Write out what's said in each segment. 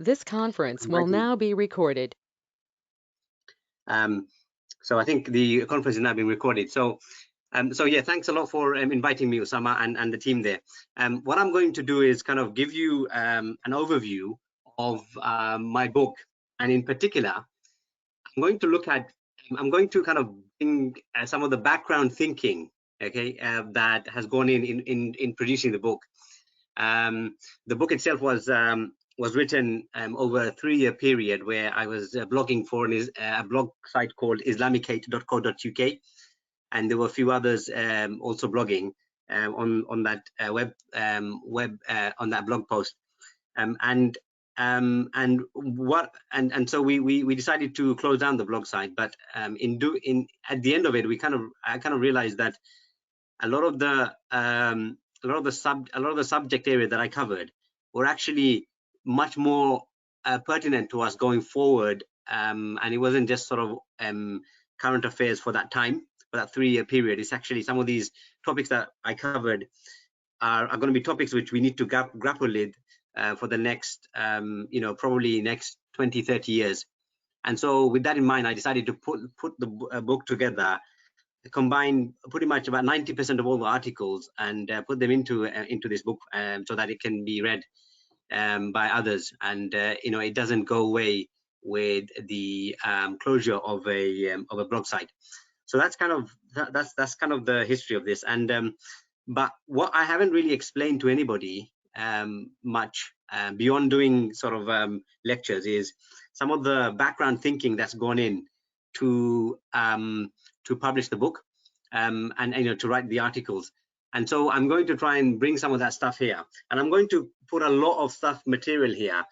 This conference will Inviting me. now be recorded. So I think the conference is now being recorded. So yeah, thanks a lot for inviting me, Osama, and the team there. What I'm going to do is kind of give you an overview of my book, and in particular, I'm going to kind of bring some of the background thinking, okay, that has gone in producing the book. The book itself was written over a 3-year period where I was blogging for a blog site called Islamicate.co.uk, and there were a few others also blogging on that on that blog post, and so we decided to close down the blog site. But at the end of it, I kind of realized that a lot of the subject area that I covered were actually much more pertinent to us going forward, and it wasn't just sort of current affairs for that time, for that 3-year period. It's actually some of these topics that I covered are going to be topics which we need to grapple with for the next, probably next 20-30 years. And so with that in mind, I decided to put the book together, combine pretty much about 90% of all the articles, and put them into this book so that it can be read by others, and it doesn't go away with the closure of a blog site. So that's kind of the history of this. And but what I haven't really explained to anybody much beyond doing sort of lectures is some of the background thinking that's gone in to publish the book, and to write the articles. And so I'm going to try and bring some of that stuff here, and I'm going to put a lot of material here,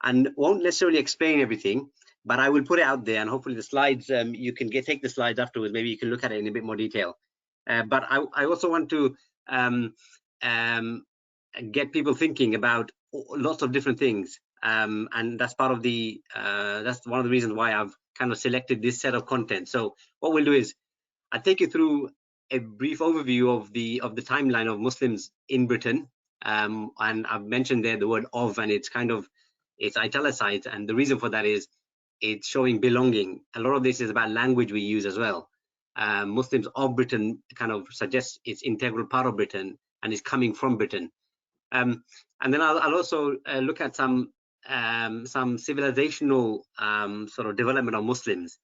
and won't necessarily explain everything, but I will put it out there, and hopefully the slides, you can take the slides afterwards. Maybe you can look at it in a bit more detail. But I also want to get people thinking about lots of different things, and that's part of the that's one of the reasons why I've kind of selected this set of content. So what we'll do is I'll take you through a brief overview of the timeline of Muslims in Britain, and I've mentioned there the word "of," and it's italicized, and the reason for that is it's showing belonging. A lot of this is about language we use as well. Muslims of Britain kind of suggests it's integral part of Britain and is coming from Britain. And then I'll also look at some civilizational sort of development of Muslims,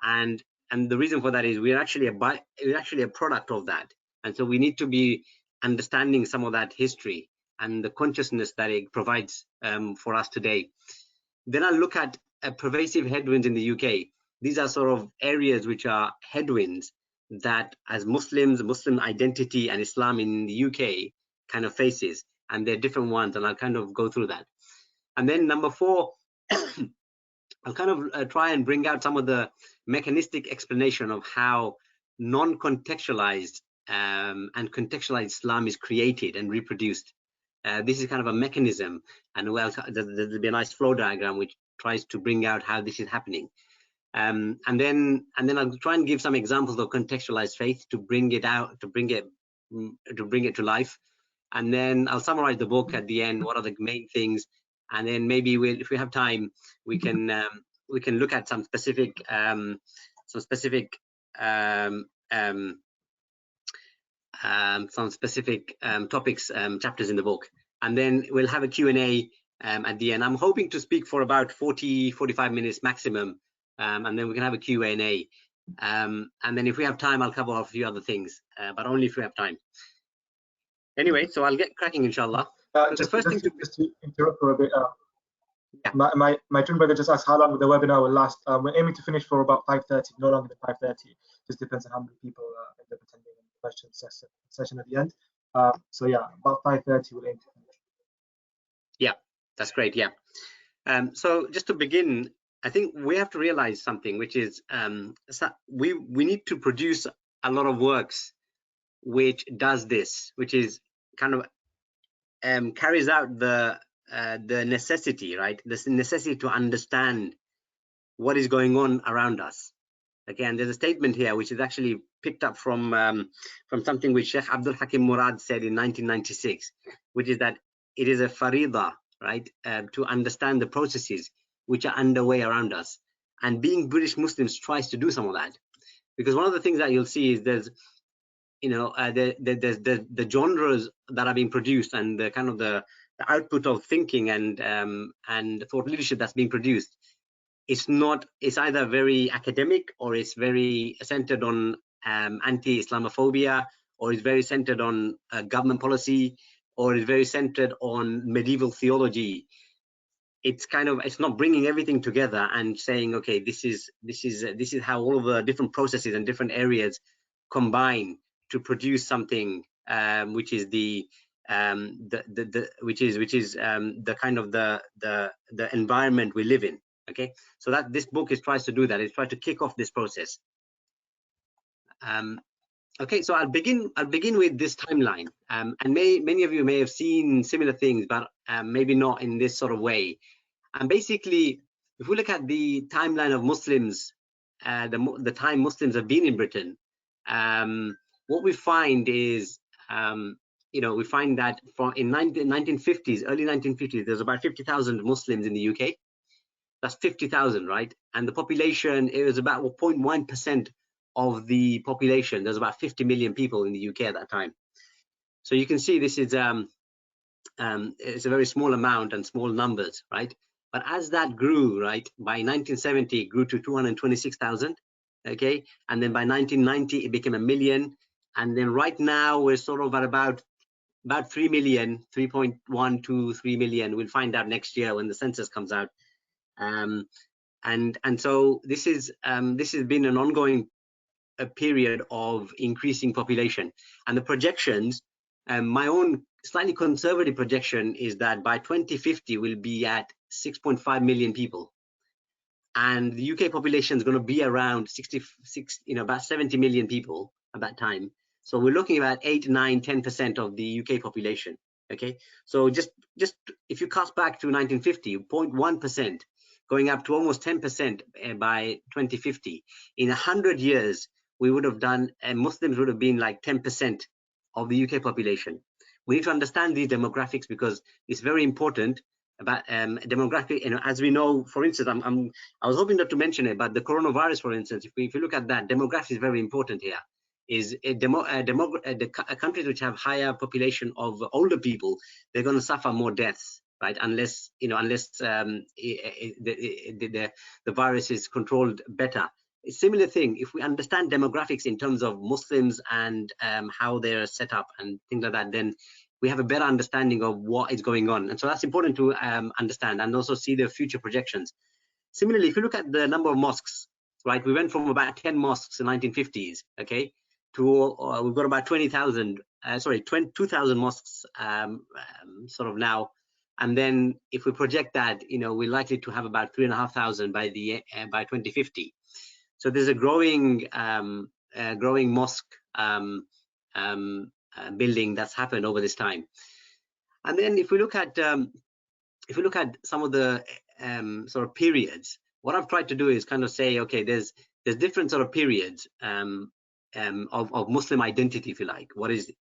and the reason for that is we're actually a product of that, and so we need to be understanding some of that history and the consciousness that it provides for us today. Then I'll look at pervasive headwinds in the UK. These are sort of areas which are headwinds that, as Muslims, Muslim identity and Islam in the UK kind of faces, and they're different ones, and I'll kind of go through that. And then number 4, I'll kind of try and bring out some of the mechanistic explanation of how non-contextualized and contextualized Islam is created and reproduced. This is kind of a mechanism, and well, there'll be a nice flow diagram which tries to bring out how this is happening. And then I'll try and give some examples of contextualized faith to bring it out, to bring it to life. And then I'll summarize the book at the end. What are the main things? And then maybe if we have time, we can look at some specific topics, chapters in the book, and then we'll have a Q&A at the end. I'm hoping to speak for about 40-45 minutes maximum, and then we can have a Q&A, and then if we have time, I'll cover a few other things, but only if we have time. Anyway, so I'll get cracking, inshallah. Just to interrupt for a bit. Yeah. My twin brother just asked how long the webinar will last. We're aiming to finish for about 5:30, no longer than 5:30. Just depends on how many people end up attending the question session at the end. So yeah, about 5:30 we'll aim to finish. Yeah, that's great. Yeah. So just to begin, I think we have to realize something, which is we need to produce a lot of works which does this, which is kind of carries out the necessity, right? The necessity to understand what is going on around us. Again, there's a statement here which is actually picked up from something which Sheikh Abdul Hakim Murad said in 1996, which is that it is a farida right, to understand the processes which are underway around us. And being British Muslims tries to do some of that, because one of the things that you'll see is there's, you know, the genres that are being produced, and the kind of the output of thinking and thought leadership that's being produced. It's either very academic, or it's very centered on anti-Islamophobia, or it's very centered on government policy, or it's very centered on medieval theology. It's not bringing everything together and saying, okay, this is how all of the different processes and different areas combine to produce something which is the kind of the environment we live in. Okay, so that this book tries to do that. It tries to kick off this process. Okay, so I'll begin with this timeline, and many of you may have seen similar things, but maybe not in this sort of way. And basically, if we look at the timeline of Muslims, the time Muslims have been in Britain, what we find is, we find that in 1950s, early 1950s, there's about 50,000 Muslims in the UK. That's 50,000, right? And the population, it was about 0.1% of the population. There's about 50 million people in the UK at that time. So you can see this is it's a very small amount and small numbers, right? But as that grew, right, by 1970 it grew to 226,000, okay, and then by 1990 it became 1 million, and then right now we're sort of at about 3 million, 3.1 to 3 million. We'll find out next year when the census comes out. And so this has been an ongoing period of increasing population, and the projections, my own slightly conservative projection is that by 2050 we'll be at 6.5 million people, and the UK population is going to be around 66, about 70 million people at that time. So we're looking at 8, 9, 10% of the UK population. Okay, so just if you cast back to 1950, 0.1%, going up to almost 10% by 2050. In 100 years, we would have done, Muslims would have been like 10% of the UK population. We need to understand these demographics because it's very important about demographic. As we know, for instance, I was hoping not to mention it, but the coronavirus, for instance, if you look at that, demographics is very important here. The countries which have higher population of older people, they're going to suffer more deaths, right? Unless the virus is controlled better. A similar thing, if we understand demographics in terms of Muslims and how they're set up and things like that, then we have a better understanding of what is going on. And so that's important to understand and also see the future projections. Similarly, if you look at the number of mosques, right, we went from about 10 mosques in the 1950s, okay, to we've got about 2,000 mosques sort of now. And then if we project that, we're likely to have about 3,500 by 2050. So there's a growing mosque building that's happened over this time. And then if we look at some of the sort of periods, what I've tried to do is kind of say, okay, there's different sort of periods of Muslim identity, if you like. What is,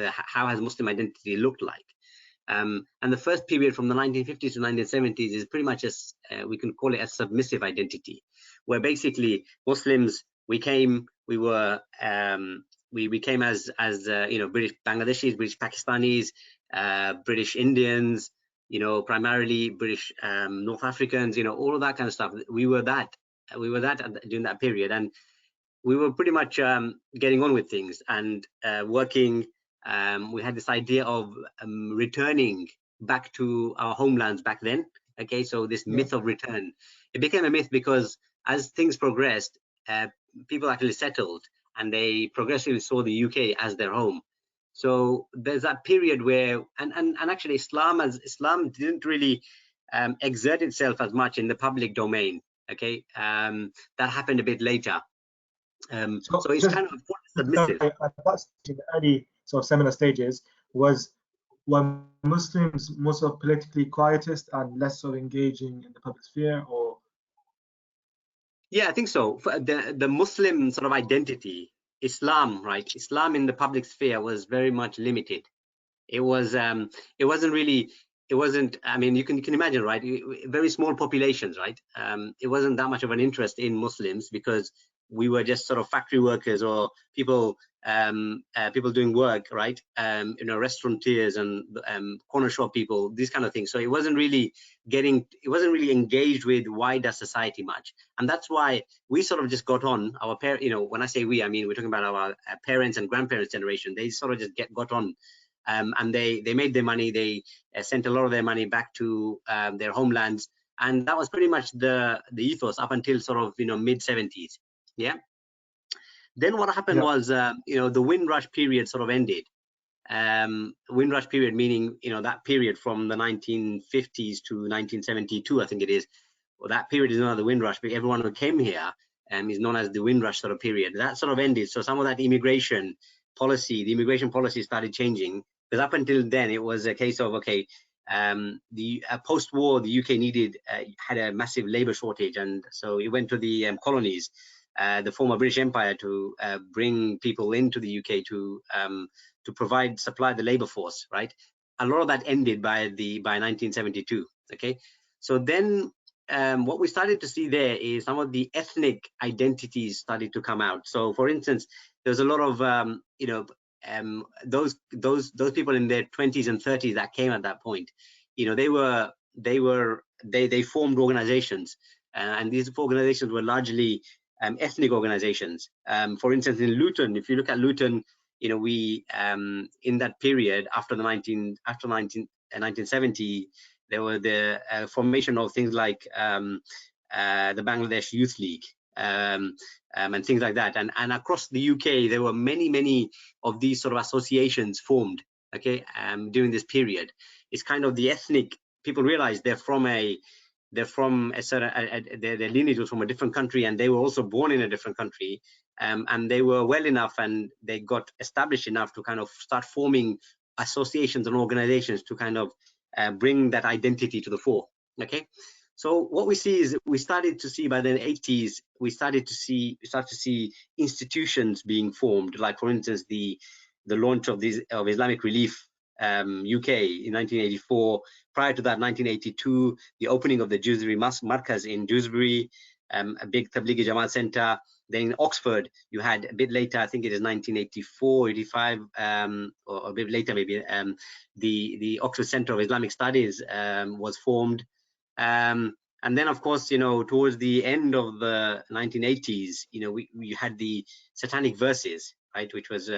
how has Muslim identity looked like? And the first period from the 1950s to 1970s is pretty much we can call it a submissive identity, where basically Muslims, we came as British Bangladeshis, British Pakistanis, British Indians, primarily British North Africans, all of that kind of stuff. We were that during that period, and we were pretty much getting on with things and working. We had this idea of returning back to our homelands back then. Okay, so this myth of return, it became a myth because as things progressed, people actually settled and they progressively saw the UK as their home. So there's that period where, and actually Islam didn't really exert itself as much in the public domain. Okay, that happened a bit later. So it's kind of submissive. At that stage, in the early sort of seminar stages, were Muslims more sort of politically quietist and less sort of engaging in the public sphere, or? Yeah, I think so. For the Muslim sort of identity, Islam, right? Islam in the public sphere was very much limited. It wasn't really it wasn't, I mean, you can imagine, right? Very small populations, right? It wasn't that much of an interest in Muslims because we were just sort of factory workers or people people doing work, right? You know, restaurateurs and corner shop people, these kind of things. So it wasn't really engaged with wider society much, and that's why we sort of just got on. Our parents, you know, when I say we, I mean we're talking about our parents and grandparents generation. They sort of just got on, and they made their money. They sent a lot of their money back to their homelands, and that was pretty much the ethos up until sort of, you know, mid 70s. Yeah. Then what happened was, you know, the Windrush period sort of ended. Windrush period meaning, you know, that period from the 1950s to 1972, I think it is. Well, that period is known as the Windrush, but everyone who came here is known as the Windrush sort of period. That sort of ended. So some of that immigration policy, the immigration policy started changing, because up until then it was a case of, okay, the post-war, the UK had a massive labor shortage, and so it went to the colonies, the former British Empire, to bring people into the UK to supply the labor force, right? A lot of that ended by 1972. Okay, so then what we started to see there is some of the ethnic identities started to come out. So, for instance, there's a lot of you know, those people in their 20s and 30s that came at that point. You know, they formed organizations, and these organizations were largely ethnic organizations. For instance, in Luton, if you look at Luton, you know, we in that period after 1970, there were the formation of things like the Bangladesh Youth League, and things like that, and across the UK there were many of these sort of associations formed, okay, during this period. It's kind of the ethnic people realize they're from a certain their lineage was from a different country, and they were also born in a different country, and they were well enough and they got established enough to kind of start forming associations and organizations to kind of bring that identity to the fore. Okay, so what we see is we started to see by the 80s, we start to see institutions being formed, like for instance the launch of Islamic Relief UK in 1984. Prior to that, 1982, the opening of the Dewsbury Markaz in Dewsbury, a big Tablighi Jamaat center. Then in Oxford, you had a bit later, I think it is 1984, 85, or a bit later maybe, the Oxford Center of Islamic Studies was formed. And then, of course, you know, towards the end of the 1980s, you know, we had the Satanic Verses, right, which was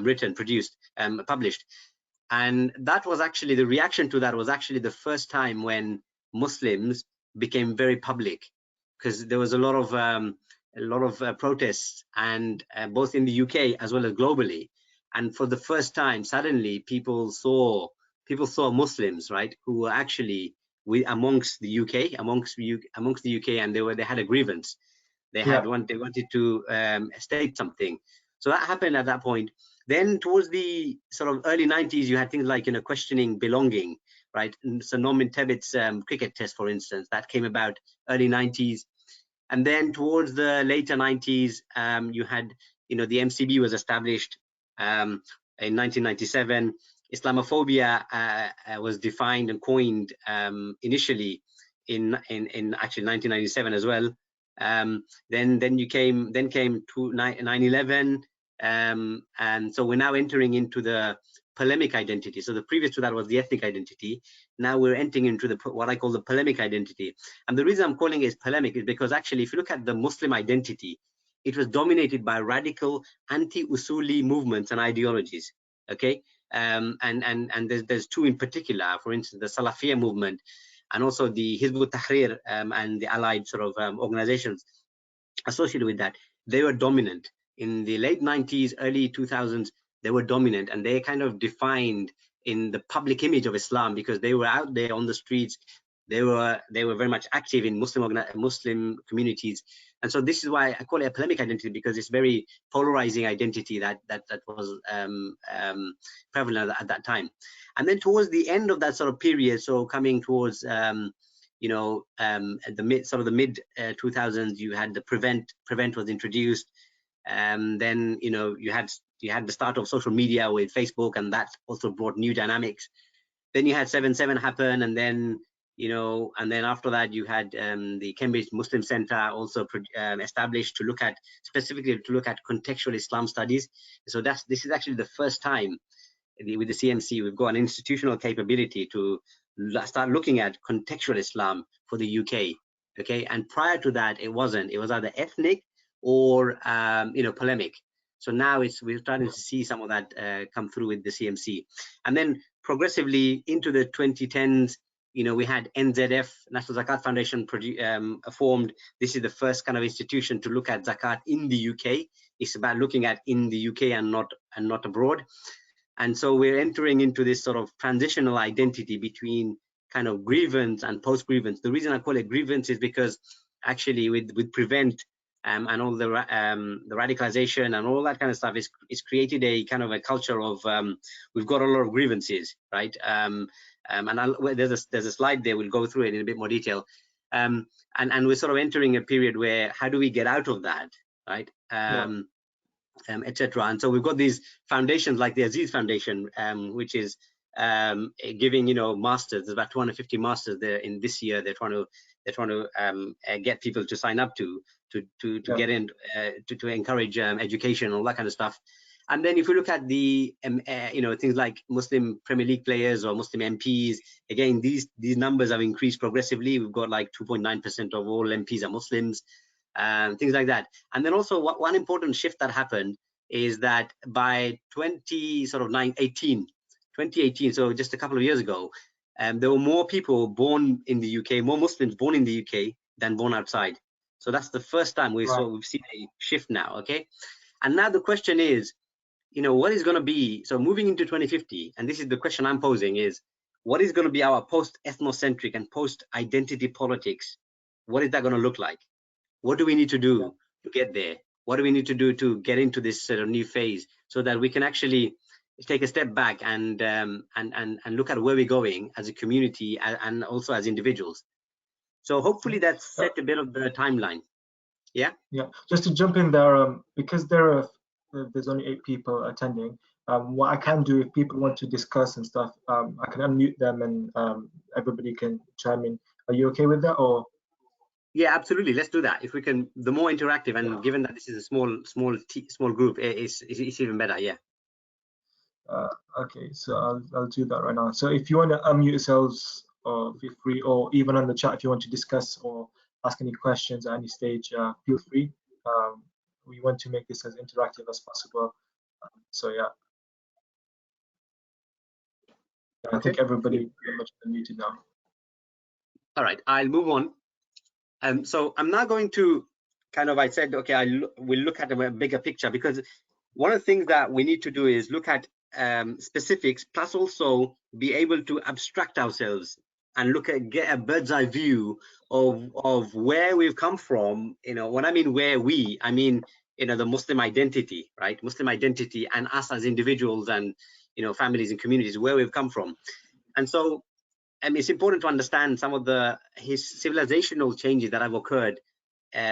written, produced, published, and that was actually, the reaction to that was actually the first time when Muslims became very public, because there was a lot of protests, and both in the UK as well as globally, and for the first time, suddenly people saw Muslims, right, who were actually amongst the UK, and they had a grievance. They wanted to state something. So that happened at that point. Then towards the sort of early 90s, you had things like, you know, questioning belonging, right? And so Norman Tebbit's cricket test, for instance, that came about early 90s. And then towards the later 90s, you had, you know, the MCB was established in 1997. Islamophobia was defined and coined initially in actually 1997 as well. Then came to 9/11, and so we're now entering into the polemic identity. So the previous to that was the ethnic identity. Now we're entering into what I call the polemic identity. And the reason I'm calling it polemic is because actually, if you look at the Muslim identity, it was dominated by radical anti-usuli movements and ideologies. Okay, and there's two in particular. For instance, the Salafiyya movement, and also the Hizb ut-Tahrir and the allied sort of organizations associated with that. They were dominant in the late 90s, early 2000s. They were dominant, and they kind of defined in the public image of Islam, because they were out there on the streets. They were very much active in Muslim communities, and so this is why I call it a polemic identity, because it's very polarizing identity that was prevalent at that time. And then towards the end of that sort of period, so coming towards you know, at the mid 2000s, you had the prevent was introduced, and then, you know, you had the start of social media with Facebook, and that also brought new dynamics. Then you had 7/7 happen, and then and then after that you had the Cambridge Muslim Center also established to look at specifically contextual Islam studies. So this is actually the first time with the CMC we've got an institutional capability to start looking at contextual Islam for the UK. Okay, and prior to that it was either ethnic or polemic. So now we're starting to see some of that come through with the CMC, and then progressively into the 2010s. We had NZF, National Zakat Foundation, formed. This is the first kind of institution to look at zakat in the UK. It's about looking at in the UK and not abroad. And so we're entering into this sort of transitional identity between kind of grievance and post-grievance. The reason I call it grievance is because actually with Prevent and all the radicalization and all that kind of stuff, it's created a kind of a culture of we've got a lot of grievances, right? There's a slide there. We'll go through it in a bit more detail. And we're sort of entering a period where how do we get out of that, right? Etc. And so we've got these foundations like the Aziz Foundation, which is giving masters. There's about 250 masters there in this year. They're trying to get people to sign up to get in to encourage education and all that kind of stuff. And then if we look at the things like Muslim Premier League players or Muslim MPs, again these numbers have increased progressively. We've got like 2.9% of all MPs are Muslims. Things like that. And then also one important shift that happened is that by 2018, so just a couple of years ago, there were more people born in the UK, more Muslims born in the UK than born outside. So that's the first time we've seen a shift now, okay? And now the question is, what is going to be, so moving into 2050, and this is the question I'm posing is, what is going to be our post-ethnocentric and post-identity politics? What is that going to look like? What do we need to do to get there? What do we need to do to get into this sort of new phase so that we can actually take a step back and look at where we're going as a community and also as individuals? So hopefully that's set a bit of the timeline. Yeah. Yeah. Just to jump in there, because there's only 8 people attending. What I can do if people want to discuss and stuff, I can unmute them and everybody can chime in. Are you okay with that, or? Yeah, absolutely. Let's do that. If we can, the more interactive, and given that this is a small group, it's even better. Yeah. Okay, so I'll do that right now. So if you want to unmute yourselves, or feel free, or even on the chat if you want to discuss or ask any questions at any stage, feel free. We want to make this as interactive as possible. So yeah. I think everybody pretty much unmuted now. All right, I'll move on. So I'm now going to I said, okay, we'll look at a bigger picture, because one of the things that we need to do is look at specifics, plus also be able to abstract ourselves and get a bird's eye view of where we've come from. When I mean I mean the Muslim identity, right? Muslim identity and us as individuals and families and communities, where we've come from. And so it's important to understand some of his civilizational changes that have occurred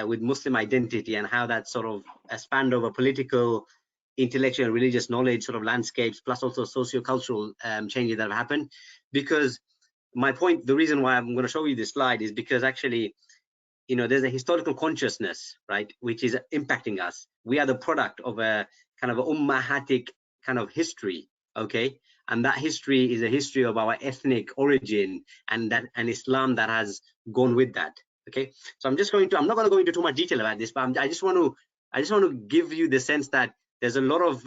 with Muslim identity, and how that sort of spanned over political, intellectual, and religious knowledge sort of landscapes, plus also socio-cultural changes that have happened. Because my point, the reason why I'm going to show you this slide is because actually, there's a historical consciousness, right, which is impacting us. We are the product of a kind of ummahatic kind of history, okay? And that history is a history of our ethnic origin and Islam that has gone with that. Okay, so I'm not going to go into too much detail about this, but I just want to give you the sense that there's a lot of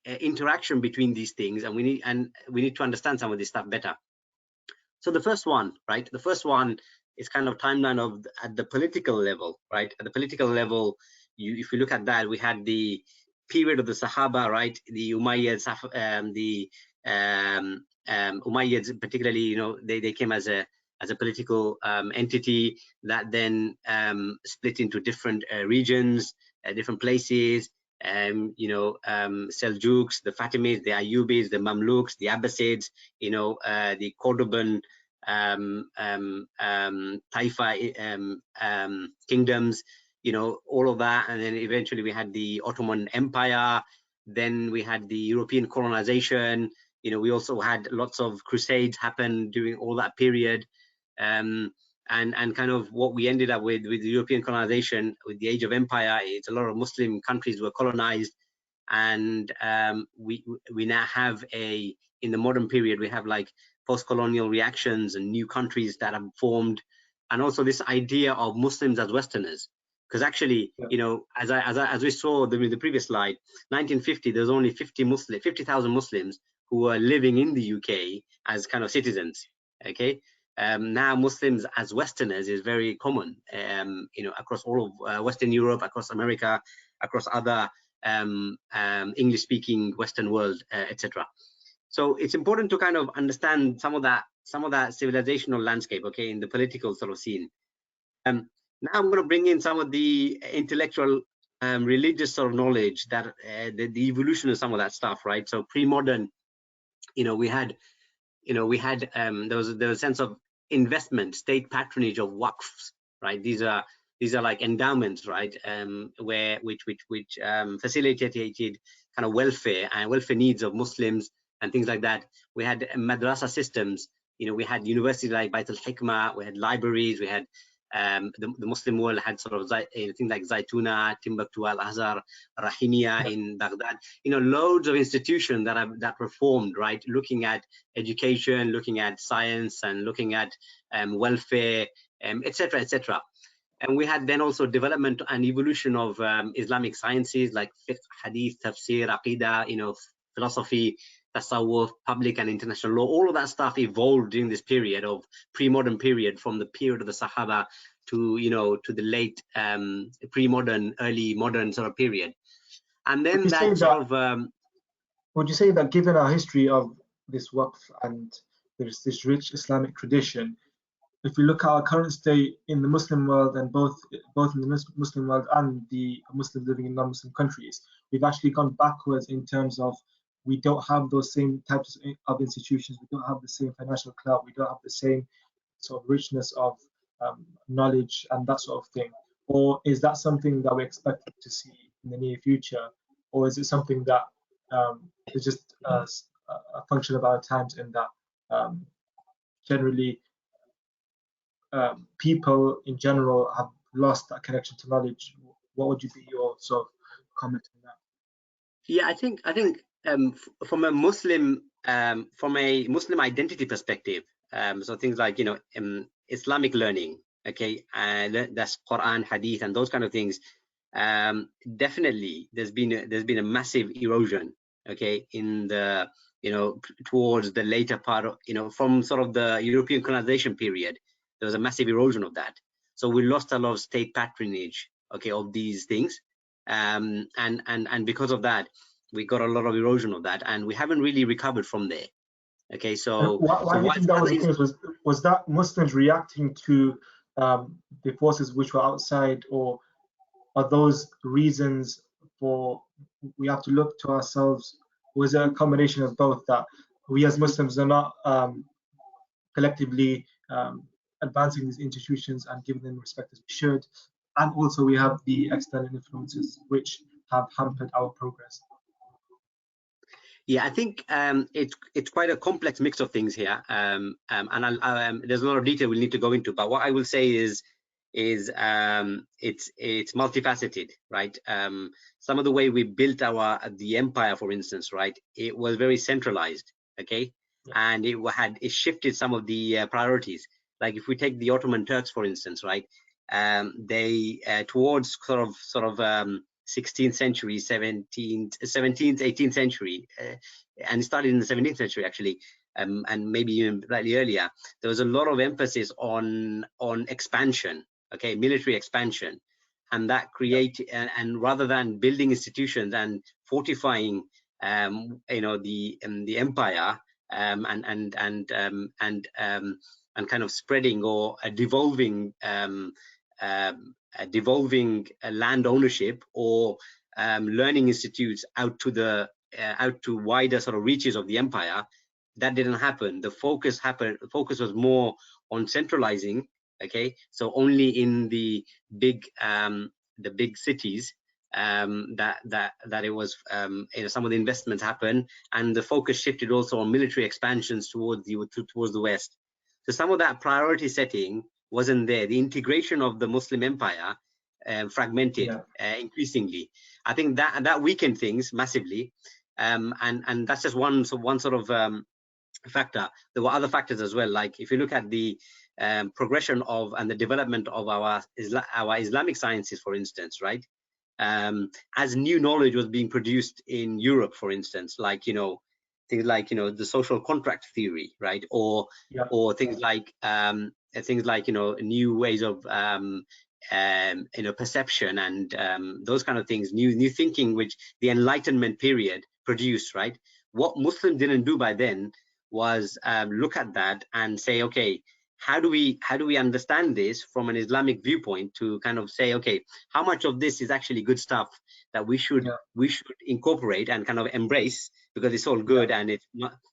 interaction between these things, and we need to understand some of this stuff better. So the first one, right? The first one is kind of timeline at the political level, right? At the political level, if you look at that, we had the period of the Sahaba, right? The Umayyads, the Umayyads, particularly, they came as a political entity that then split into different regions, different places. Seljuks, the Fatimids, the Ayyubids, the Mamluks, the Abbasids, the Cordoban Taifa kingdoms, all of that. And then eventually we had the Ottoman Empire. Then we had the European colonization, we also had lots of crusades happen during all that period. And kind of what we ended up with the European colonization, with the age of empire, it's a lot of Muslim countries were colonized, and we now have in the modern period, we have like post-colonial reactions and new countries that have formed, and also this idea of Muslims as Westerners. Because actually, as we saw in the previous slide, 1950, there's only 50,000 Muslims who were living in the UK as kind of citizens. Okay, now Muslims as Westerners is very common, across all of Western Europe, across America, across other English-speaking Western world, etc. So it's important to kind of understand some of that civilizational landscape, okay, in the political sort of scene. Now I'm going to bring in some of the intellectual, religious sort of knowledge that the evolution of some of that stuff, right? So pre-modern, we had there was a sense of investment, state patronage of waqfs, right? These are like endowments, right? Which facilitated kind of welfare and welfare needs of Muslims and things like that. We had madrasa systems. We had universities like Bait al-Hikmah. We had libraries. We had the Muslim world had sort of things like Zaytuna, Timbuktu, Al-Azhar, Rahimiyya in Baghdad. Loads of institutions that were formed, right? Looking at education, looking at science, and looking at welfare, etc., etc. And we had then also development and evolution of Islamic sciences like fiqh, hadith, tafsir, aqidah, philosophy, tasawwuf, public and international law. All of that stuff evolved during this period of pre-modern period, from the period of the Sahaba to the late pre-modern, early modern sort of period. And then would you say that given our history of this waqf and there's this rich Islamic tradition, if we look at our current state in the Muslim world, and both in the Muslim world and the Muslims living in non-Muslim countries, we've actually gone backwards in terms of we don't have those same types of institutions, we don't have the same financial clout, we don't have the same sort of richness of knowledge and that sort of thing? Or is that something that we expect to see in the near future? Or is it something that is just a function of our times, in that generally people in general have lost that connection to knowledge? What would be your sort of comment on that? Yeah, I think from a Muslim identity perspective, so things like Islamic learning, okay, and that's Quran, Hadith, and those kind of things. Definitely, there's been a massive erosion, okay, in the towards the later part of from sort of the European colonization period. There was a massive erosion of that. So we lost a lot of state patronage, okay, of these things, and because of that, we got a lot of erosion of that, and we haven't really recovered from there. Okay, so why do you think that was the case? Was that Muslims reacting to the forces which were outside, or are those reasons for we have to look to ourselves? Was it a combination of both, that we as Muslims are not collectively advancing these institutions and giving them respect as we should, and also we have the external influences which have hampered our progress? Yeah, I think it's quite a complex mix of things here, and there's a lot of detail we need to go into. But what I will say is it's multifaceted, right? Some of the way we built the empire, for instance, right? It was very centralized, okay, and it shifted some of the priorities. Like if we take the Ottoman Turks, for instance, right? They towards sort of 16th century, 17th, 18th century, and it started in the 17th century actually, and maybe even slightly earlier. There was a lot of emphasis on expansion, okay, military expansion, and that created, and rather than building institutions and fortifying, the empire, and kind of spreading or devolving land ownership or learning institutes out to wider sort of reaches of the empire. That didn't happen. The focus was more on centralizing, okay, so only in the big cities, that it was some of the investments happened, and the focus shifted also on military expansions towards the West. So some of that priority setting wasn't there. The integration of the Muslim empire fragmented increasingly. I think that weakened things massively, and that's just one sort of factor. There were other factors as well, like if you look at the progression of and the development of our Islamic sciences, for instance, right? As new knowledge was being produced in Europe, for instance, like things like the social contract theory, right? Or things like new ways of perception and those kind of things, new thinking, which the Enlightenment period produced, right? What Muslims didn't do by then was look at that and say, okay, how do we understand this from an Islamic viewpoint to kind of say, okay, how much of this is actually good stuff that we should incorporate and kind of embrace because it's all good and it's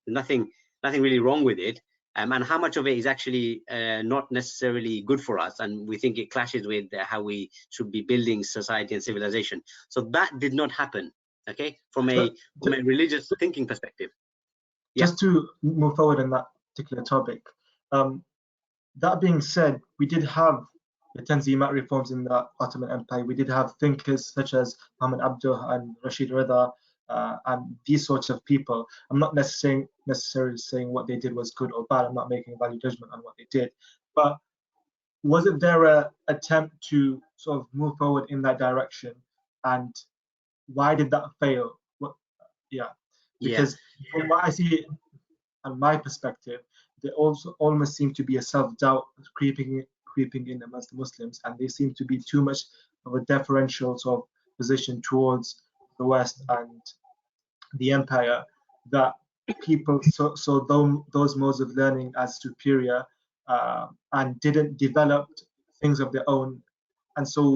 nothing really wrong with it, and how much of it is actually not necessarily good for us, and we think it clashes with how we should be building society and civilization. So that did not happen, okay, from a religious thinking perspective. Just to move forward on that particular topic, that being said, we did have the Tanzimat reforms in the Ottoman Empire. We did have thinkers such as Muhammad Abduh and Rashid Rida and these sorts of people. I'm not necessarily saying what they did was good or bad. I'm not making a value judgment on what they did. But wasn't there an attempt to sort of move forward in that direction? And why did that fail? Because from what I see on my perspective, there also almost seemed to be a self-doubt creeping in amongst the Muslims, and they seem to be too much of a deferential sort of position towards the West and the empire, that people saw those modes of learning as superior and didn't develop things of their own, and so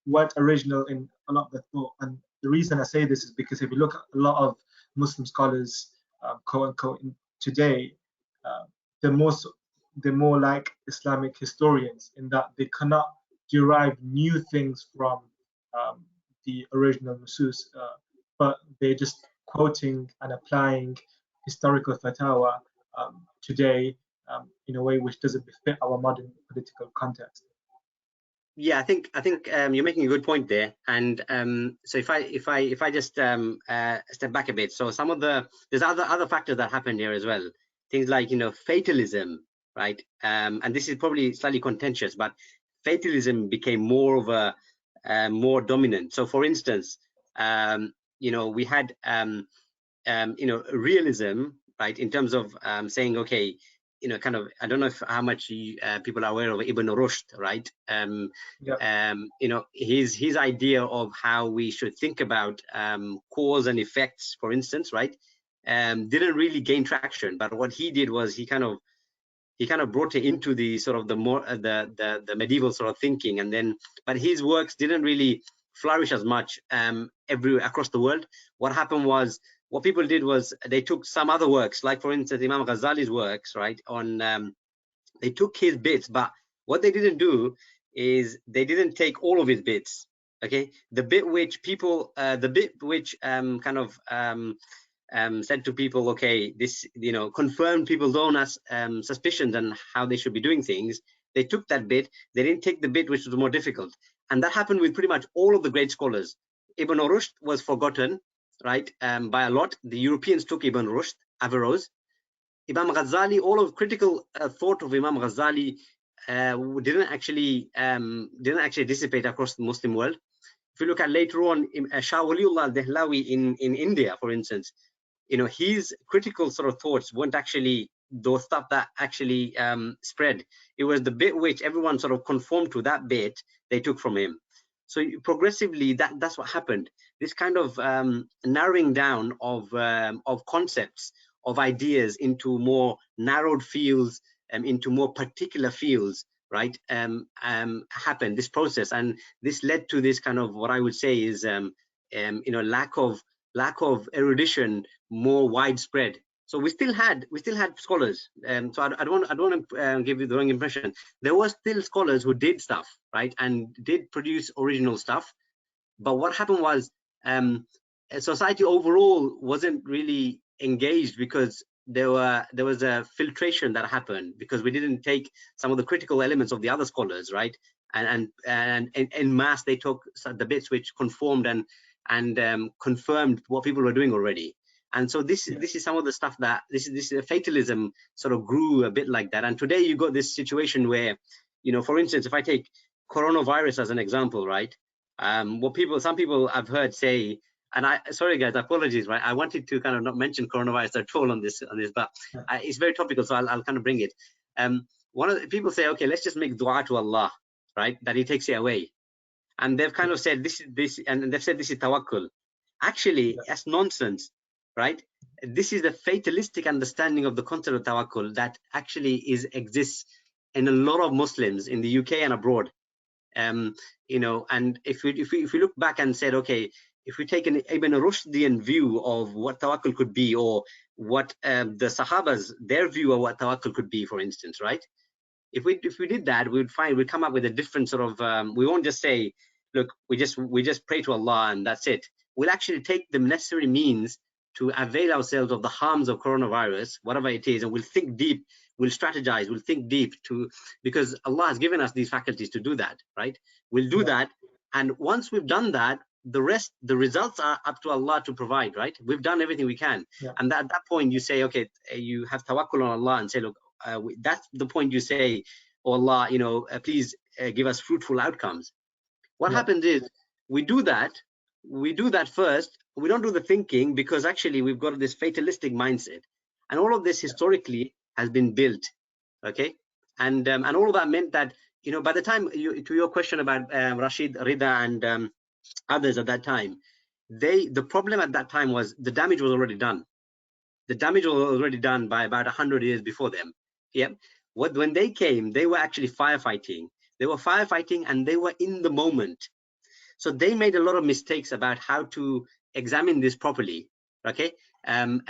weren't original in a lot of the thought. And the reason I say this is because if you look at a lot of Muslim scholars, quote unquote, today, they're more like Islamic historians in that they cannot derive new things from the original nusus, but they're just quoting and applying historical fatwa today in a way which doesn't fit our modern political context. Yeah, I think you're making a good point there, and so if I just step back a bit, so there's other factors that happened here as well, things like fatalism, right? And this is probably slightly contentious, but fatalism became more of a more dominant. So, for instance, we had realism, right, in terms of saying, okay, kind of, I don't know how much people are aware of Ibn Rushd, right? His idea of how we should think about cause and effects, for instance, right, didn't really gain traction. But what he did was he kind of brought it into the sort of the more the medieval sort of thinking, and then, but his works didn't really flourish as much across the world. What happened was, what people did was they took some other works, like for instance Imam Ghazali's works, right? They took his bits, but what they didn't do is they didn't take all of his bits. Okay, the bit which kind of said to people, okay, this confirmed people's own suspicions and how they should be doing things. They took that bit. They didn't take the bit which was more difficult, and that happened with pretty much all of the great scholars. Ibn Rushd was forgotten, right, by a lot. The Europeans took Ibn Rushd, Averroes. Imam Ghazali, all of critical thought of Imam Ghazali didn't actually dissipate across the Muslim world. If you look at later on, Shah Waliullah al-Dehlawi in India, for instance, his critical sort of thoughts weren't actually those stuff that actually spread. It was the bit which everyone sort of conformed to, that bit they took from him. So progressively, that's what happened. This kind of narrowing down of concepts, of ideas into more narrowed fields, into more particular fields, right? Happened, this process, and this led to this kind of, what I would say is lack of erudition, more widespread. So we still had scholars. So I don't want to give you the wrong impression. There were still scholars who did stuff, right, and did produce original stuff. But what happened was society overall wasn't really engaged, because there was a filtration that happened, because we didn't take some of the critical elements of the other scholars, right? And in mass they took the bits which conformed and confirmed what people were doing already. And so this is some of the stuff that this fatalism sort of grew a bit like that. And today you got this situation where, you know, for instance, if I take coronavirus as an example, right? Some people I've heard say, and sorry guys, apologies, right? I wanted to kind of not mention coronavirus at all on this, but it's very topical, so I'll kind of bring it. One of the people say, okay, let's just make dua to Allah, right? That He takes it away. And they've kind of said this, and they've said this is tawakkul. Actually, that's nonsense, right? This is the fatalistic understanding of the concept of tawakkul that actually exists in a lot of Muslims in the UK and abroad. You know, and if we look back and said, okay, if we take an Ibn Rushdian view of what tawakkul could be, or what the Sahabas, their view of what tawakkul could be, for instance, right? If we did that, we'd come up with a different sort of. We won't just say, look, we just pray to Allah and that's it. We'll actually take the necessary means to avail ourselves of the harms of coronavirus, whatever it is, and we'll think deep, we'll strategize, we'll think deep, because Allah has given us these faculties to do that, right? We'll do that, and once we've done that, the results are up to Allah to provide, right? We've done everything we can, and at that point you say, okay, you have tawakkul on Allah and say, look, that's the point you say, oh Allah, you know, please give us fruitful outcomes. What happens is we do that first. We don't do the thinking, because actually we've got this fatalistic mindset, and all of this historically has been built, okay? And all of that meant that, you know, by the time to your question about Rashid Rida and others at that time, the problem at that time was the damage was already done. The damage was already done by about 100 years before them. Yep. When they came, they were actually firefighting. They were firefighting, and they were in the moment. So they made a lot of mistakes about how to examine this properly, okay?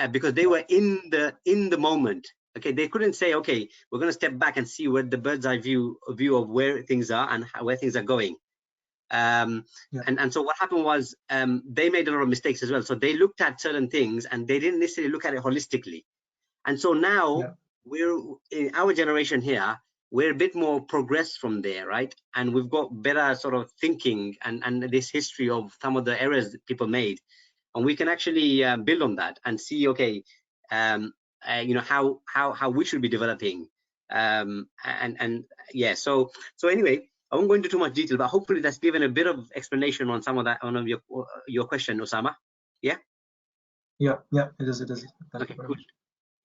Because they were in the moment. Okay, they couldn't say, okay, we're going to step back and see what the bird's eye view of where things are and where things are going. And so what happened was they made a lot of mistakes as well. So they looked at certain things and they didn't necessarily look at it holistically. And so now we're in our generation here, we're a bit more progressed from there, right? And we've got better sort of thinking and this history of some of the errors that people made, and we can actually build on that and see, okay, you know, how we should be developing, and yeah. So anyway, I won't go into too much detail, but hopefully that's given a bit of explanation on some of that, on your question, Osama. Yeah. Yeah, it is. Thank you very much.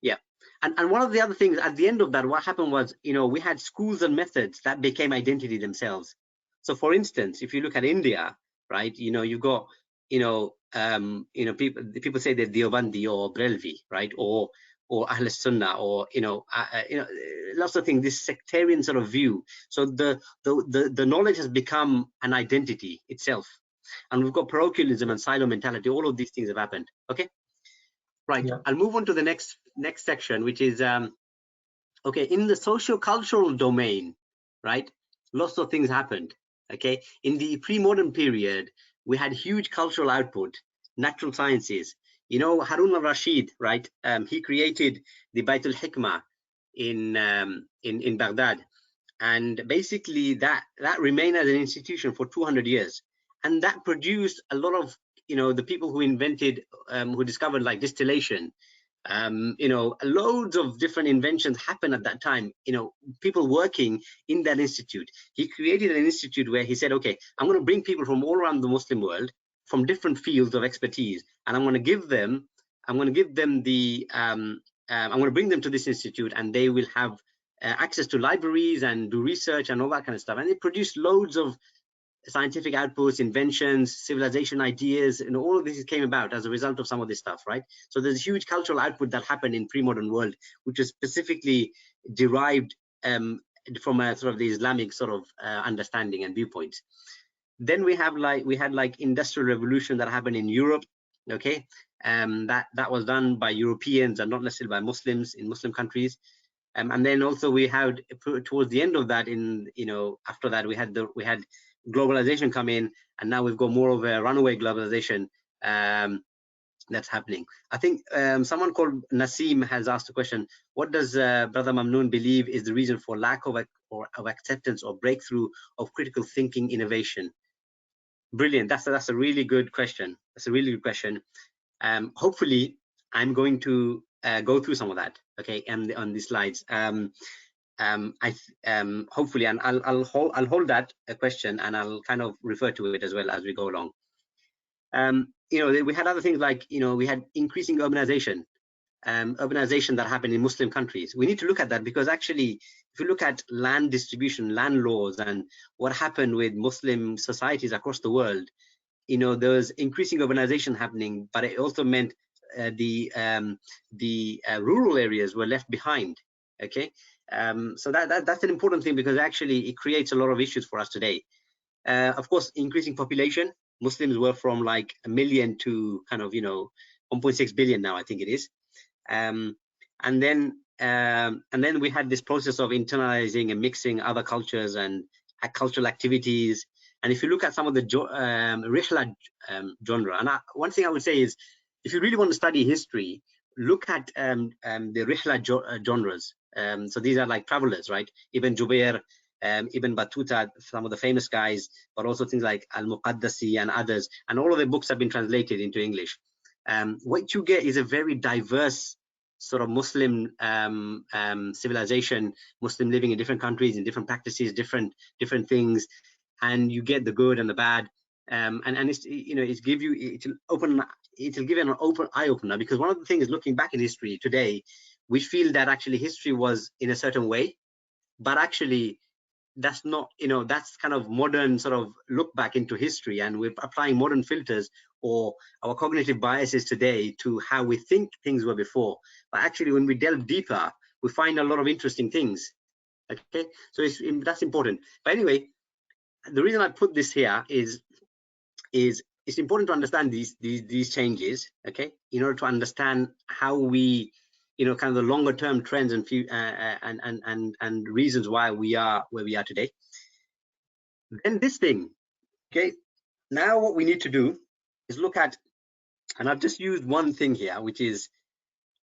Yeah. And one of the other things at the end of that, what happened was, you know, we had schools and methods that became identity themselves. So for instance, if you look at India, right, you know, you've got, people say they're Deobandi or Brelvi, right, or Ahl Sunnah, or lots of things, this sectarian sort of view. So the knowledge has become an identity itself, and we've got parochialism and silo mentality. All of these things have happened. Okay. Right, I'll move on to the next section, which is okay, in the socio-cultural domain, right? Lots of things happened. Okay, in the pre-modern period, we had huge cultural output, natural sciences. You know, Harun al-Rashid, right? He created the Bayt al-Hikmah in Baghdad, and basically that remained as an institution for 200 years, and that produced a lot of, you know, the people who invented, who discovered like distillation, you know, loads of different inventions happened at that time. You know, people working in that institute. He created an institute where he said, okay, I'm going to bring people from all around the Muslim world, from different fields of expertise, and I'm going to give them the I'm going to bring them to this institute, and they will have access to libraries and do research and all that kind of stuff. And it produced loads of scientific outputs, inventions, civilization ideas, and all of this came about as a result of some of this stuff, right? So there's a huge cultural output that happened in pre-modern world, which is specifically derived from a sort of the Islamic sort of understanding and viewpoints. Then we had like industrial revolution that happened in Europe, okay? That was done by Europeans and not necessarily by Muslims in Muslim countries. And then also we had towards the end of that, in, you know, after that we had globalization come in, and now we've got more of a runaway globalization that's happening. I think someone called Nasim has asked a question: what does Brother Mamnoon believe is the reason for lack of acceptance or breakthrough of critical thinking innovation? Brilliant. That's a really good question. That's a really good question. Hopefully, I'm going to go through some of that, okay, and on these slides. Hopefully, and I'll hold that question, and I'll kind of refer to it as well as we go along. We had other things like, we had increasing urbanization that happened in Muslim countries. We need to look at that, because actually, if you look at land distribution, land laws, and what happened with Muslim societies across the world, there was increasing urbanization happening, but it also meant the rural areas were left behind. Okay, so that's an important thing, because actually it creates a lot of issues for us today. Of course, increasing population. Muslims were from like 1 million to kind of 1.6 billion now, I think it is. And then we had this process of internalizing and mixing other cultures and cultural activities. And if you look at some of the Rihla genre, and one thing I would say is, if you really want to study history, look at the Rihla genres. So these are like travelers, right? Ibn Jubair, Ibn Battuta, some of the famous guys, but also things like Al-Muqaddasi and others. And all of the books have been translated into English. What you get is a very diverse sort of Muslim civilization, Muslim living in different countries, in different practices, different things, and you get the good and the bad. And it's, it'll give you an open eye opener, because one of the things, looking back in history today, we feel that actually history was in a certain way, but actually that's not, that's kind of modern sort of look back into history, and we're applying modern filters or our cognitive biases today to how we think things were before. But actually, when we delve deeper, we find a lot of interesting things. Okay, so that's important. But anyway, the reason I put this here is it's important to understand these changes, okay, in order to understand how we, kind of the longer term trends and reasons why we are where we are today. Then this thing, okay, now what we need to do is look at, and I've just used one thing here, which is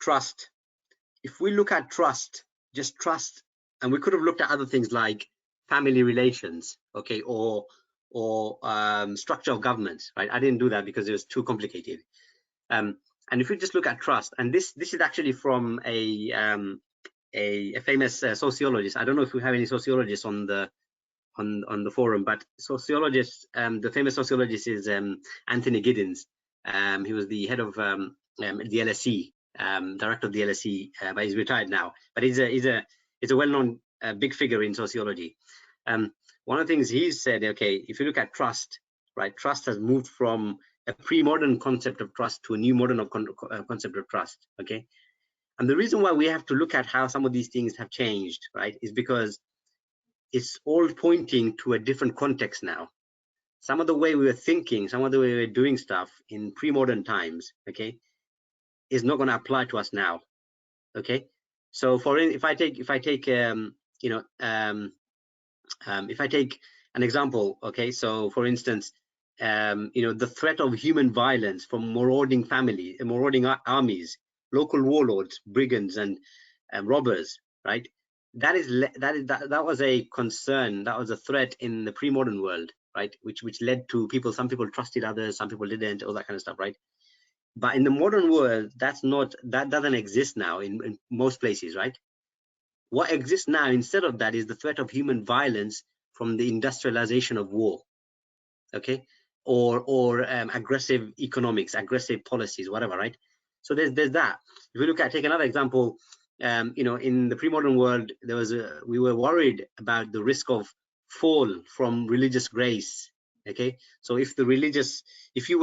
trust. If we look at trust, just trust, and we could have looked at other things like family relations, okay, or structure of government, right? I didn't do that because it was too complicated. And if we just look at trust, and this is actually from a famous sociologist. I don't know if we have any sociologists on the forum, but sociologists, the famous sociologist is Anthony Giddens. He was the head of the LSE, director of the LSE, but he's retired now. But he's a well-known big figure in sociology. One of the things he said, okay, if you look at trust, right, trust has moved from a pre-modern concept of trust to a new modern concept of trust, okay? And the reason why we have to look at how some of these things have changed, right, is because it's all pointing to a different context now. Some of the way we were thinking, some of the way we were doing stuff in pre-modern times, okay, is not going to apply to us now, okay? So if I take an example, okay, so for instance, the threat of human violence from marauding armies, local warlords, brigands, and robbers, right? That was a concern, that was a threat in the pre-modern world, right? Which led to some people trusted others, some people didn't, all that kind of stuff, right? But in the modern world, that doesn't exist now in most places, right? What exists now instead of that is the threat of human violence from the industrialization of war, okay, or aggressive economics, aggressive policies, whatever, right? So there's that. If we take another example, in the pre-modern world, we were worried about the risk of fall from religious grace, okay? So if you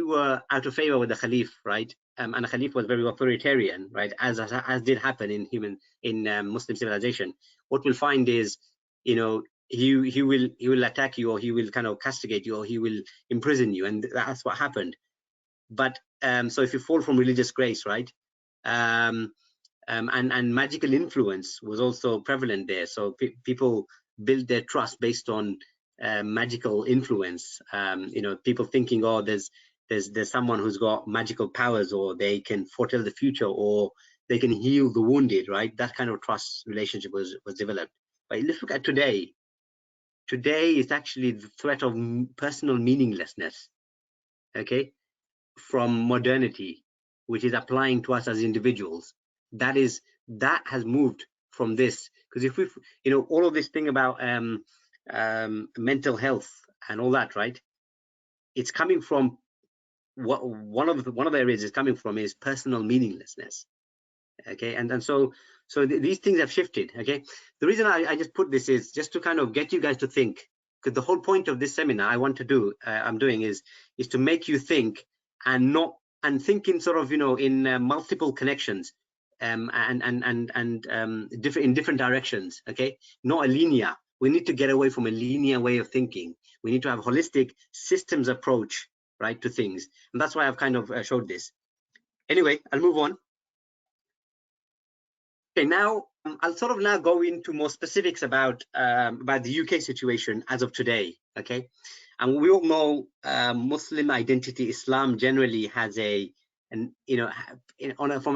were out of favor with the Khalif, right, and the Khalif was very authoritarian, right, as did happen in Muslim civilization, what we'll find is, he will attack you, or he will kind of castigate you, or he will imprison you, and that's what happened. But so if you fall from religious grace, right, and magical influence was also prevalent there. So people build their trust based on magical influence. People thinking, oh, there's someone who's got magical powers, or they can foretell the future, or they can heal the wounded, right? That kind of trust relationship was developed. But let's look at today. Today is actually the threat of personal meaninglessness, okay, from modernity, which is applying to us as individuals. That has moved from this, because if we, all of this thing about mental health and all that, right? It's coming from one of the areas it's coming from is personal meaninglessness. Okay, and so these things have shifted. Okay, the reason I just put this is just to kind of get you guys to think, because the whole point of this seminar I'm doing is to make you think, and think in sort of in multiple connections, and different directions. Okay, not a linear. We need to get away from a linear way of thinking. We need to have a holistic systems approach, right, to things, and that's why I've kind of showed this. Anyway, I'll move on. Okay, now I'll sort of now go into more specifics about the UK situation as of today. Okay, and we all know Muslim identity, Islam generally has from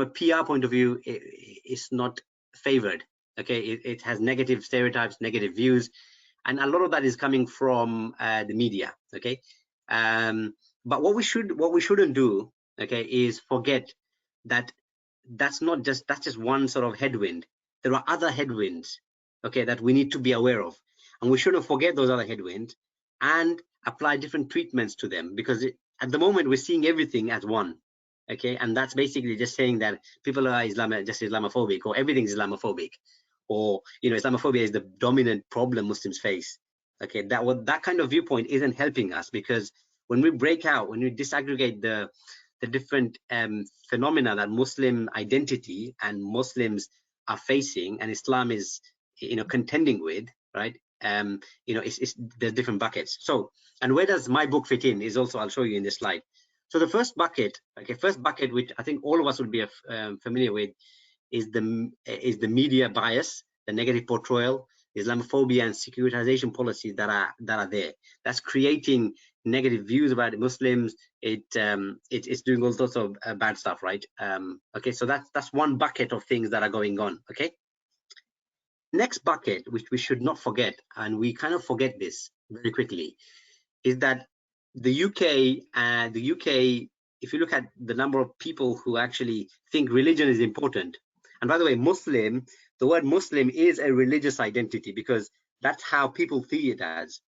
a PR point of view, it's not favored. Okay, it has negative stereotypes, negative views, and a lot of that is coming from the media. Okay, but what we shouldn't do, okay, is forget that that's just one sort of headwind. There are other headwinds, okay, that we need to be aware of, and we shouldn't forget those other headwinds and apply different treatments to them, because at the moment we're seeing everything as one. Okay, and that's basically just saying that people are just Islamophobic, or everything's Islamophobic, or Islamophobia is the dominant problem Muslims face. Okay, that kind of viewpoint isn't helping us, because when we break out, when we disaggregate the different phenomena that Muslim identity and Muslims are facing, and Islam is contending with, right? There's different buckets. So, and where does my book fit in is also, I'll show you in this slide. So the first bucket, which I think all of us would be familiar with, is the media bias, the negative portrayal, Islamophobia, and securitization policies that are there. That's creating negative views about Muslims. It's doing all sorts of bad stuff, right? Okay, so that's one bucket of things that are going on. Okay. Next bucket, which we should not forget, and we kind of forget this very quickly, is that the UK, if you look at the number of people who actually think religion is important, and by the way, Muslim, the word Muslim is a religious identity, because that's how people see it as.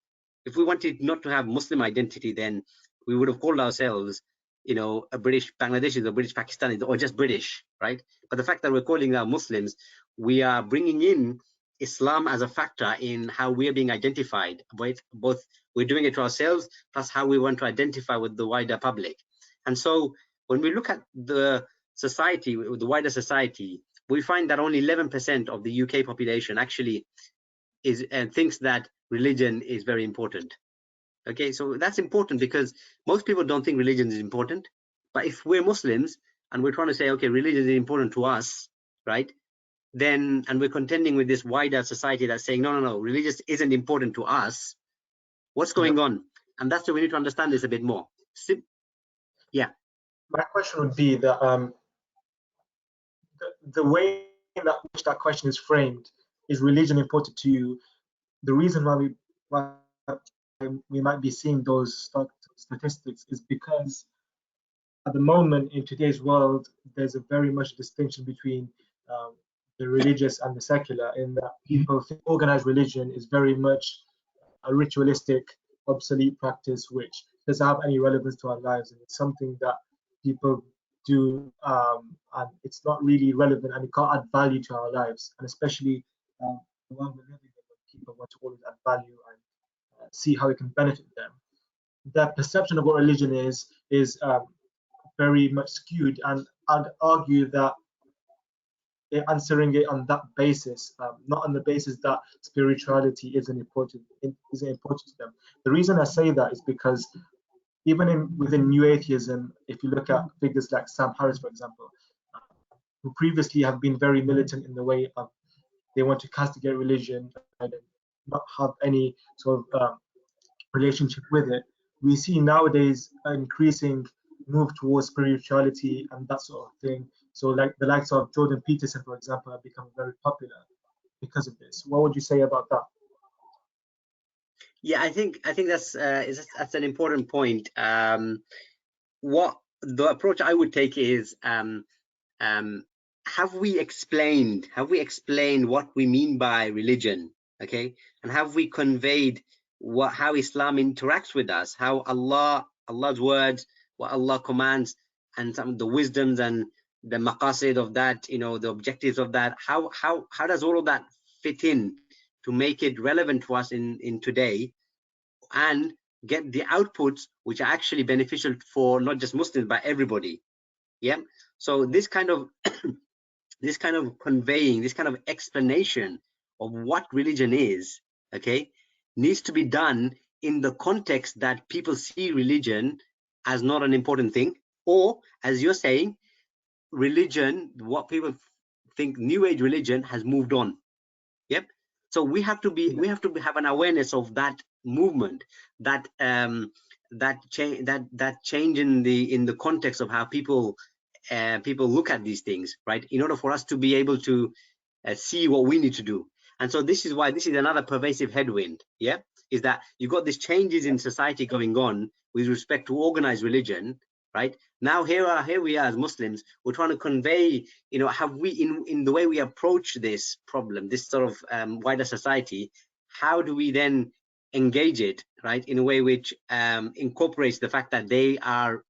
If we wanted not to have Muslim identity, then we would have called ourselves, a British Bangladeshis or British Pakistanis, or just British, right? But the fact that we're calling our Muslims, we are bringing in Islam as a factor in how we are being identified. Both we're doing it to ourselves, plus how we want to identify with the wider public. And so when we look at the society, the wider society, we find that only 11% of the UK population actually thinks that religion is very important. Okay, so that's important, because most people don't think religion is important. But if we're Muslims and we're trying to say, okay, religion is important to us, right? Then, and we're contending with this wider society that's saying, no, religious isn't important to us. What's going on? And that's why we need to understand this a bit more. Yeah. My question would be that the way in which that question is framed, is religion important to you? The reason why we might be seeing those statistics is because at the moment in today's world, there's a very much distinction between the religious and the secular, in that people think organized religion is very much a ritualistic, obsolete practice which doesn't have any relevance to our lives, and it's something that people do, and it's not really relevant, and it can't add value to our lives, and especially the world we're living in, when people want to always add value and see how it can benefit them. Their perception of what religion is very much skewed, and I'd argue that they're answering it on that basis, not on the basis that spirituality isn't important to them. The reason I say that is because even within New Atheism, if you look at figures like Sam Harris, for example, who previously have been very militant in the way of they want to castigate religion, and not have any sort of relationship with it. We see nowadays an increasing move towards spirituality and that sort of thing. So like the likes of Jordan Peterson, for example, have become very popular because of this. What would you say about that? Yeah, I think that's an important point. What the approach I would take is, have we explained what we mean by religion, okay, and have we conveyed how Islam interacts with us, how Allah's words, what Allah commands, and some of the wisdoms and the maqasid of that, the objectives of that, how does all of that fit in to make it relevant to us in today, and get the outputs which are actually beneficial for not just Muslims but everybody. Yeah, so this kind of conveying, this kind of explanation of what religion is, okay, needs to be done in the context that people see religion as not an important thing, or as you're saying, religion, what people think new age religion has moved on. Yep. So we have to have an awareness of that movement, that that change in the context of how people look at these things, right? In order for us to be able to see what we need to do. And so this is why this is another pervasive headwind. Yeah, is that you've got these changes in society going on with respect to organized religion, right? Now here we are as Muslims, we're trying to convey, have we in the way we approach this problem, this sort of wider society, how do we then engage it, right, in a way which incorporates the fact that they are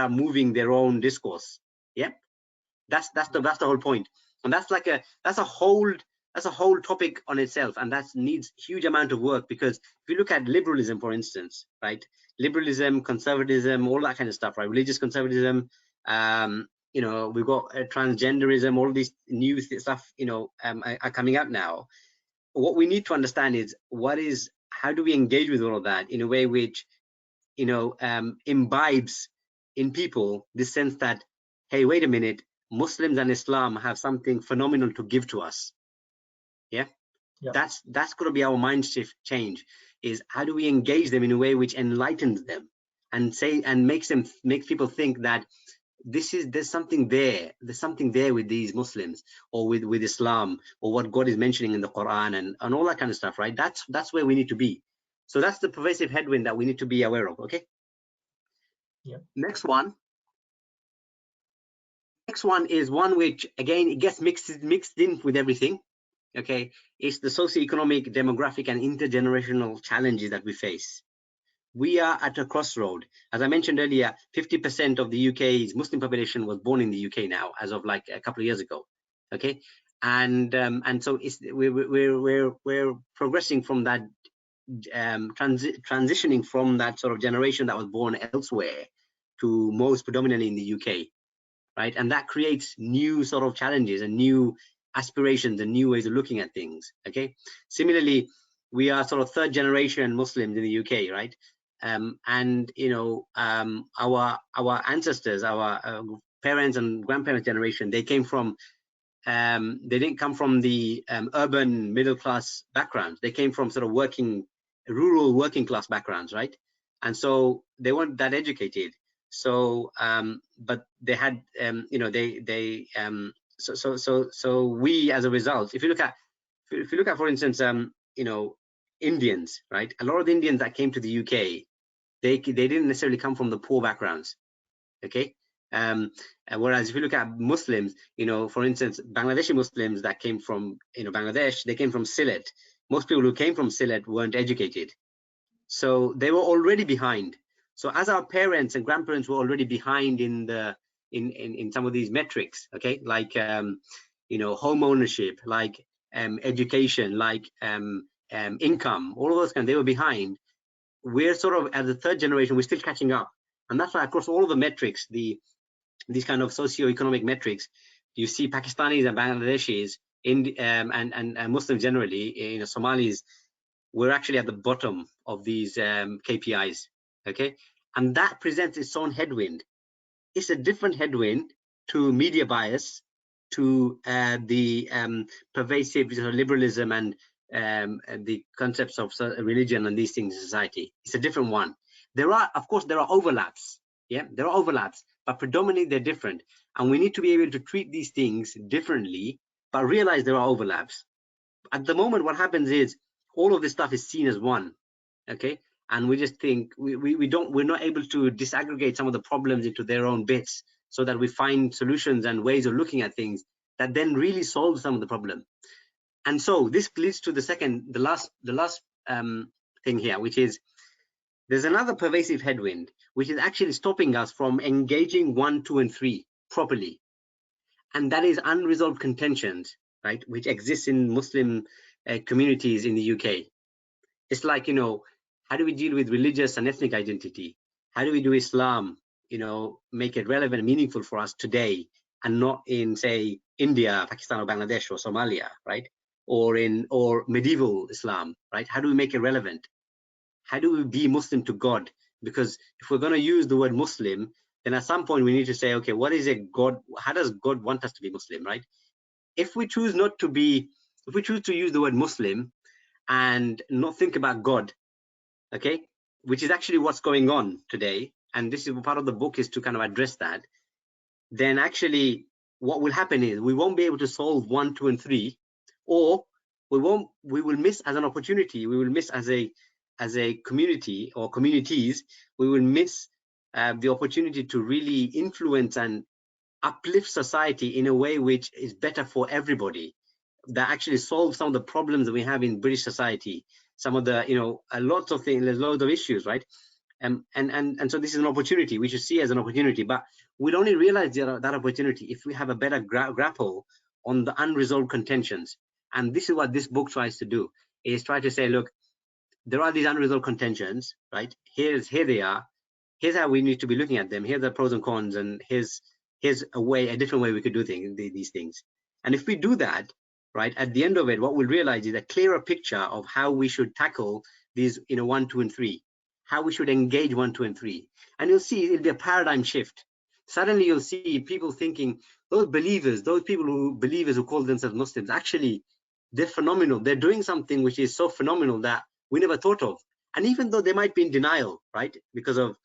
moving their own discourse. Yeah, that's the whole point. And that's a whole topic on itself, and that needs huge amount of work. Because if you look at liberalism, for instance, right, liberalism, conservatism, all that kind of stuff, right, religious conservatism, we've got transgenderism, all these new stuff, are coming up now. What we need to understand is how do we engage with all of that in a way which imbibes in people this sense that, hey, wait a minute, Muslims and Islam have something phenomenal to give to us. Yeah, that's going to be our mind shift change, is how do we engage them in a way which enlightens them and makes people think that there's something there with these Muslims, or with Islam, or what God is mentioning in the Quran, and all that kind of stuff, right? That's where we need to be. So that's the pervasive headwind that we need to be aware of. Okay. Yeah. Next one is one which, again, it gets mixed in with everything. Okay, it's the socioeconomic, demographic, and intergenerational challenges that we face. We are at a crossroad. As I mentioned earlier, 50% of the UK's Muslim population was born in the UK now, as of like a couple of years ago. Okay, and so we're progressing from that, transitioning from that sort of generation that was born elsewhere to most predominantly in the UK, right? And that creates new sort of challenges and new aspirations and new ways of looking at things. Okay, similarly, we are sort of third generation Muslims in the UK, right? And our ancestors, our parents and grandparents generation, they came from they didn't come from the urban middle class backgrounds. They came from sort of rural working class backgrounds, right? And so they weren't that educated. So but they had so we, as a result, if you look at for instance Indians, right? A lot of the Indians that came to the UK, they didn't necessarily come from the poor backgrounds. Okay, whereas if you look at Muslims, for instance, Bangladeshi Muslims that came from Bangladesh, they came from Sylhet. Most people who came from Sylhet weren't educated, so they were already behind. So as our parents and grandparents were already behind in some of these metrics, okay, like home ownership, like education, like income, all of those kind, they were behind. We're sort of, as the third generation, we're still catching up. And that's why across all of the metrics, these kind of socio-economic metrics, you see Pakistanis and Bangladeshis and Muslims generally, Somalis, we're actually at the bottom of these KPIs. Okay, and that presents its own headwind. It's a different headwind to media bias, to the pervasive liberalism and the concepts of religion and these things in society. It's a different one. Of course, there are overlaps. Yeah, there are overlaps, but predominantly they're different. And we need to be able to treat these things differently, but realize there are overlaps. At the moment, what happens is all of this stuff is seen as one. Okay, and we just think we're not able to disaggregate some of the problems into their own bits, so that we find solutions and ways of looking at things that then really solve some of the problem. And so this leads to the last thing here, which is there's another pervasive headwind, which is actually stopping us from engaging 1, 2, and 3 properly, and that is unresolved contentions, right, which exists in Muslim communities in the UK. It's like, you know, how do we deal with religious and ethnic identity? How do we do Islam, you know, make it relevant and meaningful for us today, and not in, say, India, Pakistan, or Bangladesh, or Somalia, right? Or medieval Islam, right? How do we make it relevant? How do we be Muslim to God? Because if we're going to use the word Muslim, then at some point we need to say, okay, what is it God? How does God want us to be Muslim, right? If we choose not to be, if we choose to use the word Muslim and not think about God, okay, which is actually what's going on today, and this is part of the book, is to kind of address that, then actually what will happen is we won't be able to solve 1, 2, and 3, or we will miss as an opportunity, we will miss as a community or communities, we will miss the opportunity to really influence and uplift society in a way which is better for everybody, that actually solves some of the problems that we have in British society, some of the, you know, a lot of things, there's loads of issues, right? And so this is an opportunity we should see as an opportunity, but we'd only realize that opportunity if we have a better grapple on the unresolved contentions. And this is what this book tries to do, is try to say, look, there are these unresolved contentions, right? Here they are. Here's how we need to be looking at them. Here's the pros and cons, and here's a different way we could do these things. And if we do that, right, at the end of it, what we'll realize is a clearer picture of how we should tackle these, you know, 1, 2, and 3, how we should engage 1, 2, and 3. And you'll see it'll be a paradigm shift. Suddenly you'll see people thinking, those believers who call themselves Muslims, actually, they're phenomenal. They're doing something which is so phenomenal that we never thought of. And even though they might be in denial, right, because of,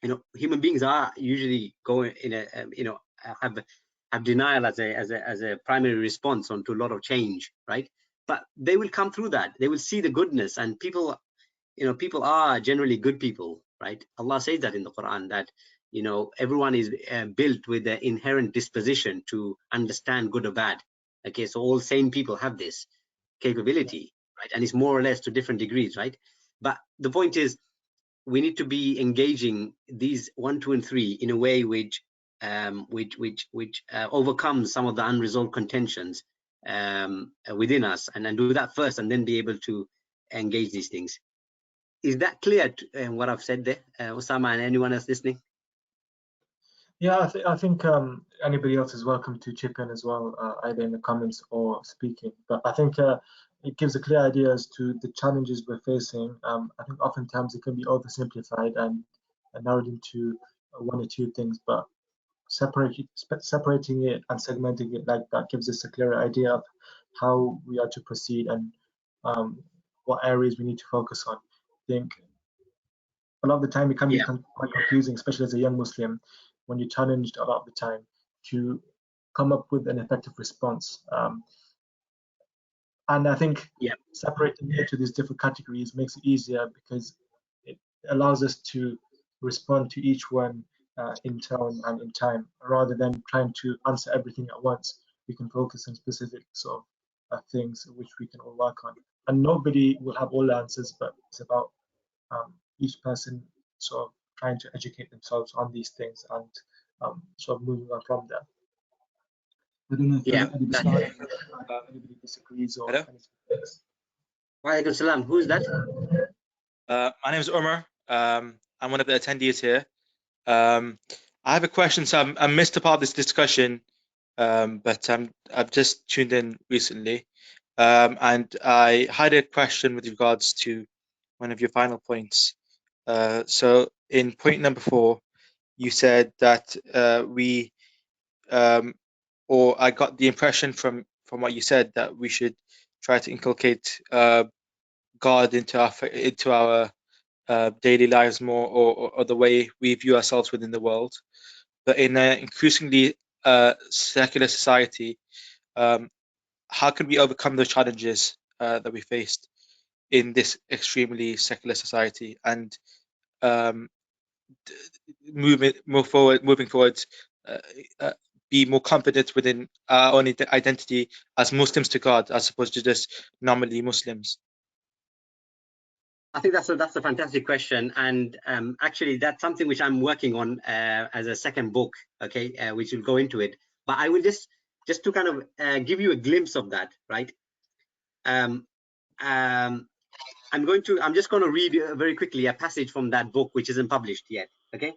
you know, human beings are usually going in a, you know, have denial as a primary response onto a lot of change, right? But they will come through that. They will see the goodness, and people, you know, people are generally good people, right? Allah says that in the Quran, that, you know, everyone is built with the inherent disposition to understand good or bad. Okay, so all sane people have this capability, right? And it's more or less to different degrees, right? But the point is, we need to be engaging these 1, 2, and 3 in a way which overcomes some of the unresolved contentions within us, and then do that first, and then be able to engage these things. Is that clear what I've said there, Osama, and anyone else listening? Yeah, I think anybody else is welcome to chip in as well, either in the comments or speaking. But I think it gives a clear idea as to the challenges we're facing. I think oftentimes it can be oversimplified and narrowed into 1 or 2 things, but separating it and segmenting it like that gives us a clearer idea of how we are to proceed and what areas we need to focus on. I think a lot of the time it can be quite confusing, especially as a young Muslim, when you're challenged a lot of the time to come up with an effective response. And I think separating it into these different categories makes it easier, because it allows us to respond to each one in turn and in time, rather than trying to answer everything at once. We can focus on specific sort of things which we can all work on. And nobody will have all the answers, but it's about each person sort of trying to educate themselves on these things and sort of moving on from there. I don't know if anybody disagrees or anything else. Wa alaikum salam. Who is that? My name is Umar. I'm one of the attendees here. I have a question. So I missed a part of this discussion, but I've just tuned in recently, and I had a question with regards to one of your final points. So in point number 4, you said that or I got the impression from what you said that we should try to inculcate God into our daily lives more, or the way we view ourselves within the world. But in an increasingly secular society, how can we overcome those challenges that we faced in this extremely secular society, and moving forward, uh, uh, be more confident within our own identity as Muslims to God, as opposed to just nominally Muslims? I think that's a fantastic question, and actually that's something which I'm working on as a second book, okay, which will go into it. But I will just to kind of give you a glimpse of that, right? I'm just going to read very quickly a passage from that book which isn't published yet, okay?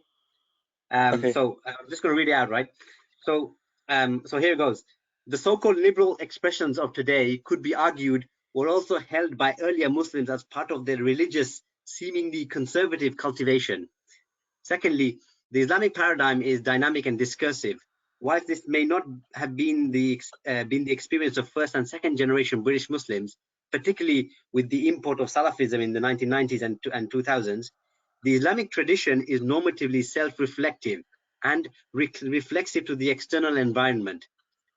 Okay. So I'm just going to read it out, right? So so here it goes. The so-called liberal expressions of today could be argued were also held by earlier Muslims as part of their religious, seemingly conservative cultivation. Secondly, the Islamic paradigm is dynamic and discursive. Whilst this may not have been the experience of first and second generation British Muslims, particularly with the import of Salafism in the 1990s and 2000s, the Islamic tradition is normatively self-reflective and reflexive to the external environment.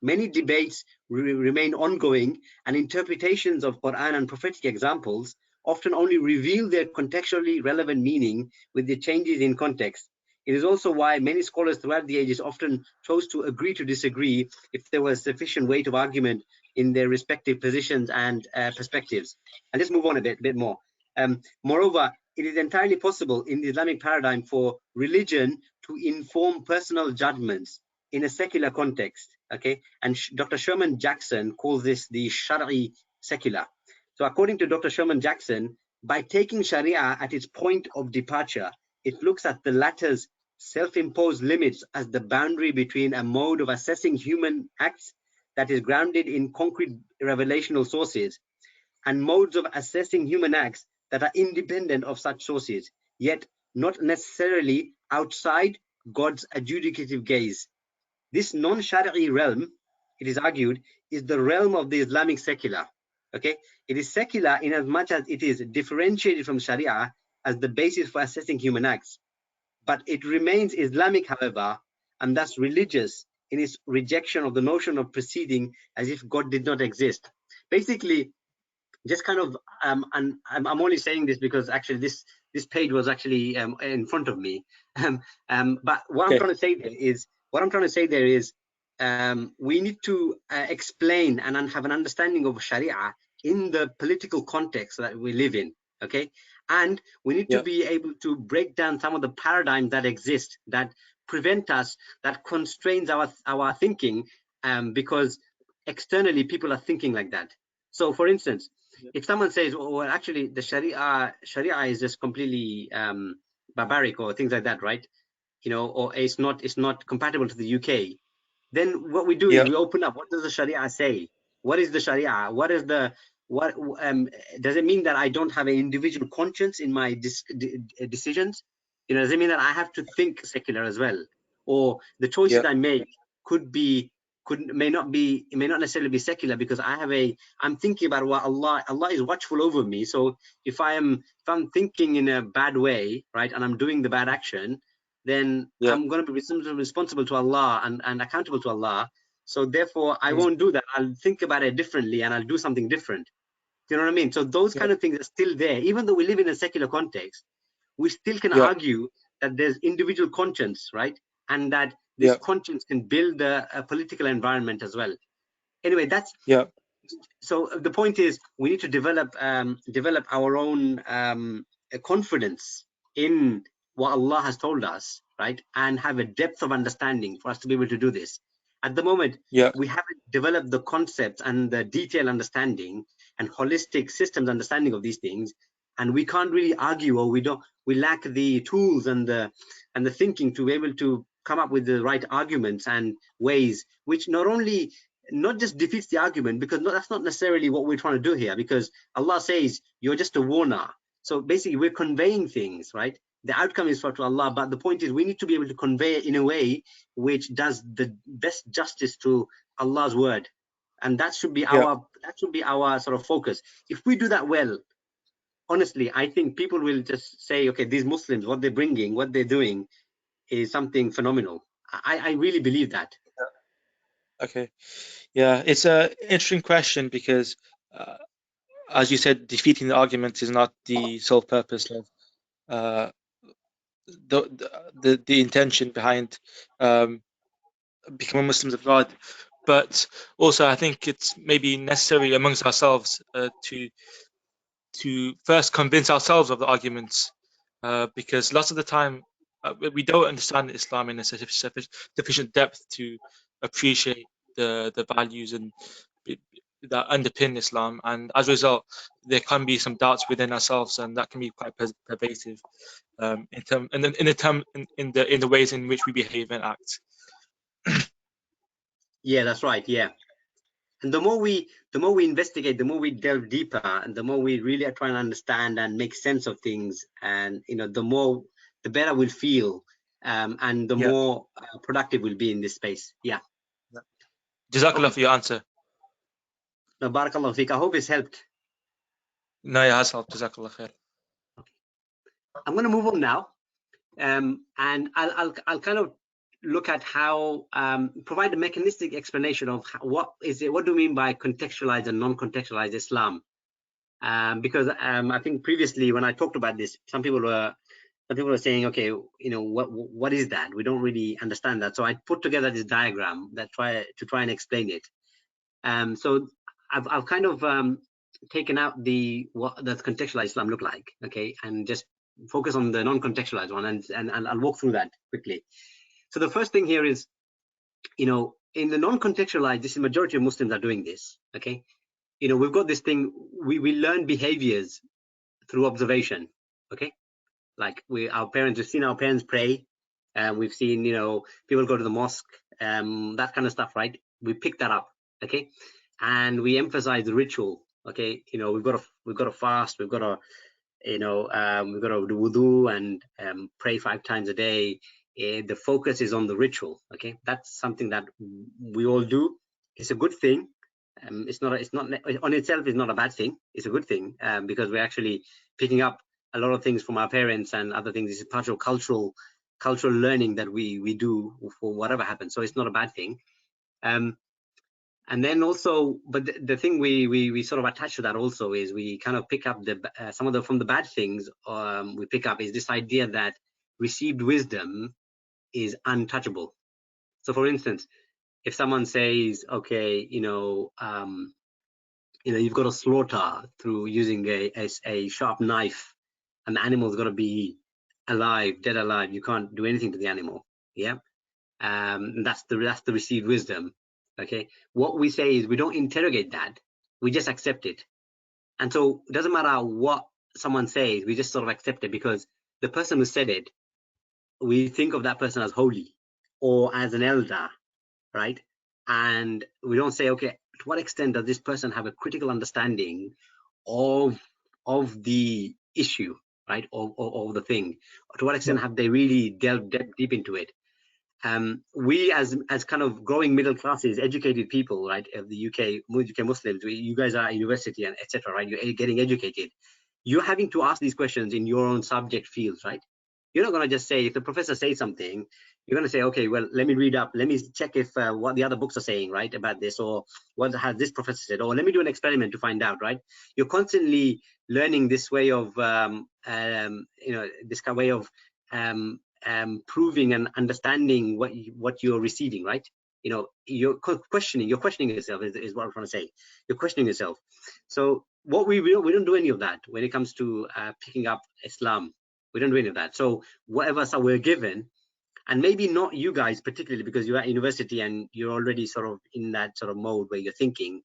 Many debates remain ongoing, and interpretations of Quran and prophetic examples often only reveal their contextually relevant meaning with the changes in context. It is also why many scholars throughout the ages often chose to agree to disagree if there was sufficient weight of argument in their respective positions and perspectives. And let's move on a bit more. Moreover, it is entirely possible in the Islamic paradigm for religion to inform personal judgments in a secular context, okay? And Dr. Sherman Jackson calls this the Shari'i secular. So according to Dr. Sherman Jackson, by taking Sharia at its point of departure, it looks at the latter's self-imposed limits as the boundary between a mode of assessing human acts that is grounded in concrete revelational sources and modes of assessing human acts that are independent of such sources, yet not necessarily outside God's adjudicative gaze. This non-Shari'i realm, it is argued, is the realm of the Islamic secular. Okay, it is secular in as much as it is differentiated from Sharia as the basis for assessing human acts. But it remains Islamic, however, and thus religious in its rejection of the notion of proceeding as if God did not exist. Basically, just kind of and I'm only saying this because actually this page was actually in front of me, but what I'm trying to say there is we need to explain and have an understanding of Sharia in the political context that we live in, okay? And we need to be able to break down some of the paradigms that exist that prevent us, that constrains our thinking, because externally people are thinking like that. So for instance, if someone says, oh, well, actually the Sharia is just completely barbaric or things like that, right? You know, or it's not compatible to the UK, then what we do is we open up. What does the Sharia say? What is the Sharia? What does it mean that I don't have an individual conscience in my decisions? You know, does it mean that I have to think secular as well, or the choices I make may not necessarily be secular because I'm thinking about what Allah is watchful over me. So if I'm thinking in a bad way, right, and I'm doing the bad action, then I'm going to be responsible to Allah and accountable to Allah. So therefore I won't do that. I'll think about it differently and I'll do something different. Do you know what I mean? So those kind of things are still there. Even though we live in a secular context, we still can argue that there's individual conscience, right? And that this conscience can build a political environment as well. Anyway, so the point is we need to develop our own confidence in what Allah has told us, right? And have a depth of understanding for us to be able to do this. At the moment, we haven't developed the concepts and the detailed understanding and holistic systems understanding of these things, and we can't really argue, or we lack the tools and the thinking to be able to come up with the right arguments and ways, which not just defeats the argument, because that's not necessarily what we're trying to do here, because Allah says you're just a warner. So basically we're conveying things, right? The outcome is for Allah, but the point is we need to be able to convey it in a way which does the best justice to Allah's word. and that should be Yeah. our sort of focus. If we do that well, honestly, I think people will just say, okay, these Muslims, what they're bringing, what they're doing is something phenomenal. I really believe that. Okay. Yeah, it's a interesting question because, as you said, defeating the argument is not the sole purpose of the intention behind becoming Muslims of God. But also, I think it's maybe necessary amongst ourselves to first convince ourselves of the arguments, because lots of the time we don't understand Islam in a sufficient depth to appreciate the values and that underpin Islam, and as a result, there can be some doubts within ourselves, and that can be quite pervasive in the ways in which we behave and act. Yeah, that's right. Yeah. And the more we investigate, the more we delve deeper, and the more we really try and understand and make sense of things, and the better we'll feel, and the Yeah. more productive we'll be in this space. Yeah. Jazakallah Okay. for your answer. No, barakallahu feek. I hope it's helped. No, it has helped. Jazakallah khair. I'm going to move on now, and I'll kind of look at how provide a mechanistic explanation of what do we mean by contextualized and non-contextualized Islam. Because I think previously when I talked about this, some people were saying, okay, what is that? We don't really understand that. So I put together this diagram that try and explain it. So I've kind of taken out what does contextualized Islam look like, okay, and just focus on the non-contextualized one, and I'll walk through that quickly. So the first thing here is, in the non-contextualized, this is majority of Muslims are doing this, okay. We've got this thing, we learn behaviors through observation, okay. Like we've seen our parents pray, and we've seen, people go to the mosque, that kind of stuff, right? We pick that up, okay, and we emphasize the ritual, okay. We've got to fast, we've got to do wudu and pray 5 times a day. The focus is on the ritual, okay. That's something that we all do. It's a good thing. It's not on itself is not a bad thing. It's a good thing, because we're actually picking up a lot of things from our parents and other things. It's part of cultural learning that we do for whatever happens. So it's not a bad thing. And then also, but the thing we sort of attach to that also is we kind of pick up from the bad things. We pick up is this idea that received wisdom is untouchable. So for instance, if someone says, okay, you've got to slaughter through using a sharp knife, and the animal's got to be dead alive. You can't do anything to the animal. Yeah, that's the received wisdom. Okay, what we say is we don't interrogate that, we just accept it. And so it doesn't matter what someone says, we just sort of accept it, because the person who said it, we think of that person as holy or as an elder, right? And we don't say, okay, to what extent does this person have a critical understanding of the issue, right, of the thing? To what extent have they really delved deep into it? We as kind of growing middle classes, educated people, right, of the UK Muslims, you guys are at university and etc., right? You're getting educated. You're having to ask these questions in your own subject fields, right? You're not going to just say, if the professor says something, you're going to say, okay, well, let me read up, let me check if what the other books are saying, right, about this, or what has this professor said, or let me do an experiment to find out, right? You're constantly learning this way of, this kind of way of proving and understanding what you're receiving, right? You're questioning yourself is what I'm trying to say. You're questioning yourself. So what we don't do any of that when it comes to picking up Islam. We don't do any of that. So whatever we're given, and maybe not you guys particularly, because you're at university and you're already sort of in that sort of mode where you're thinking.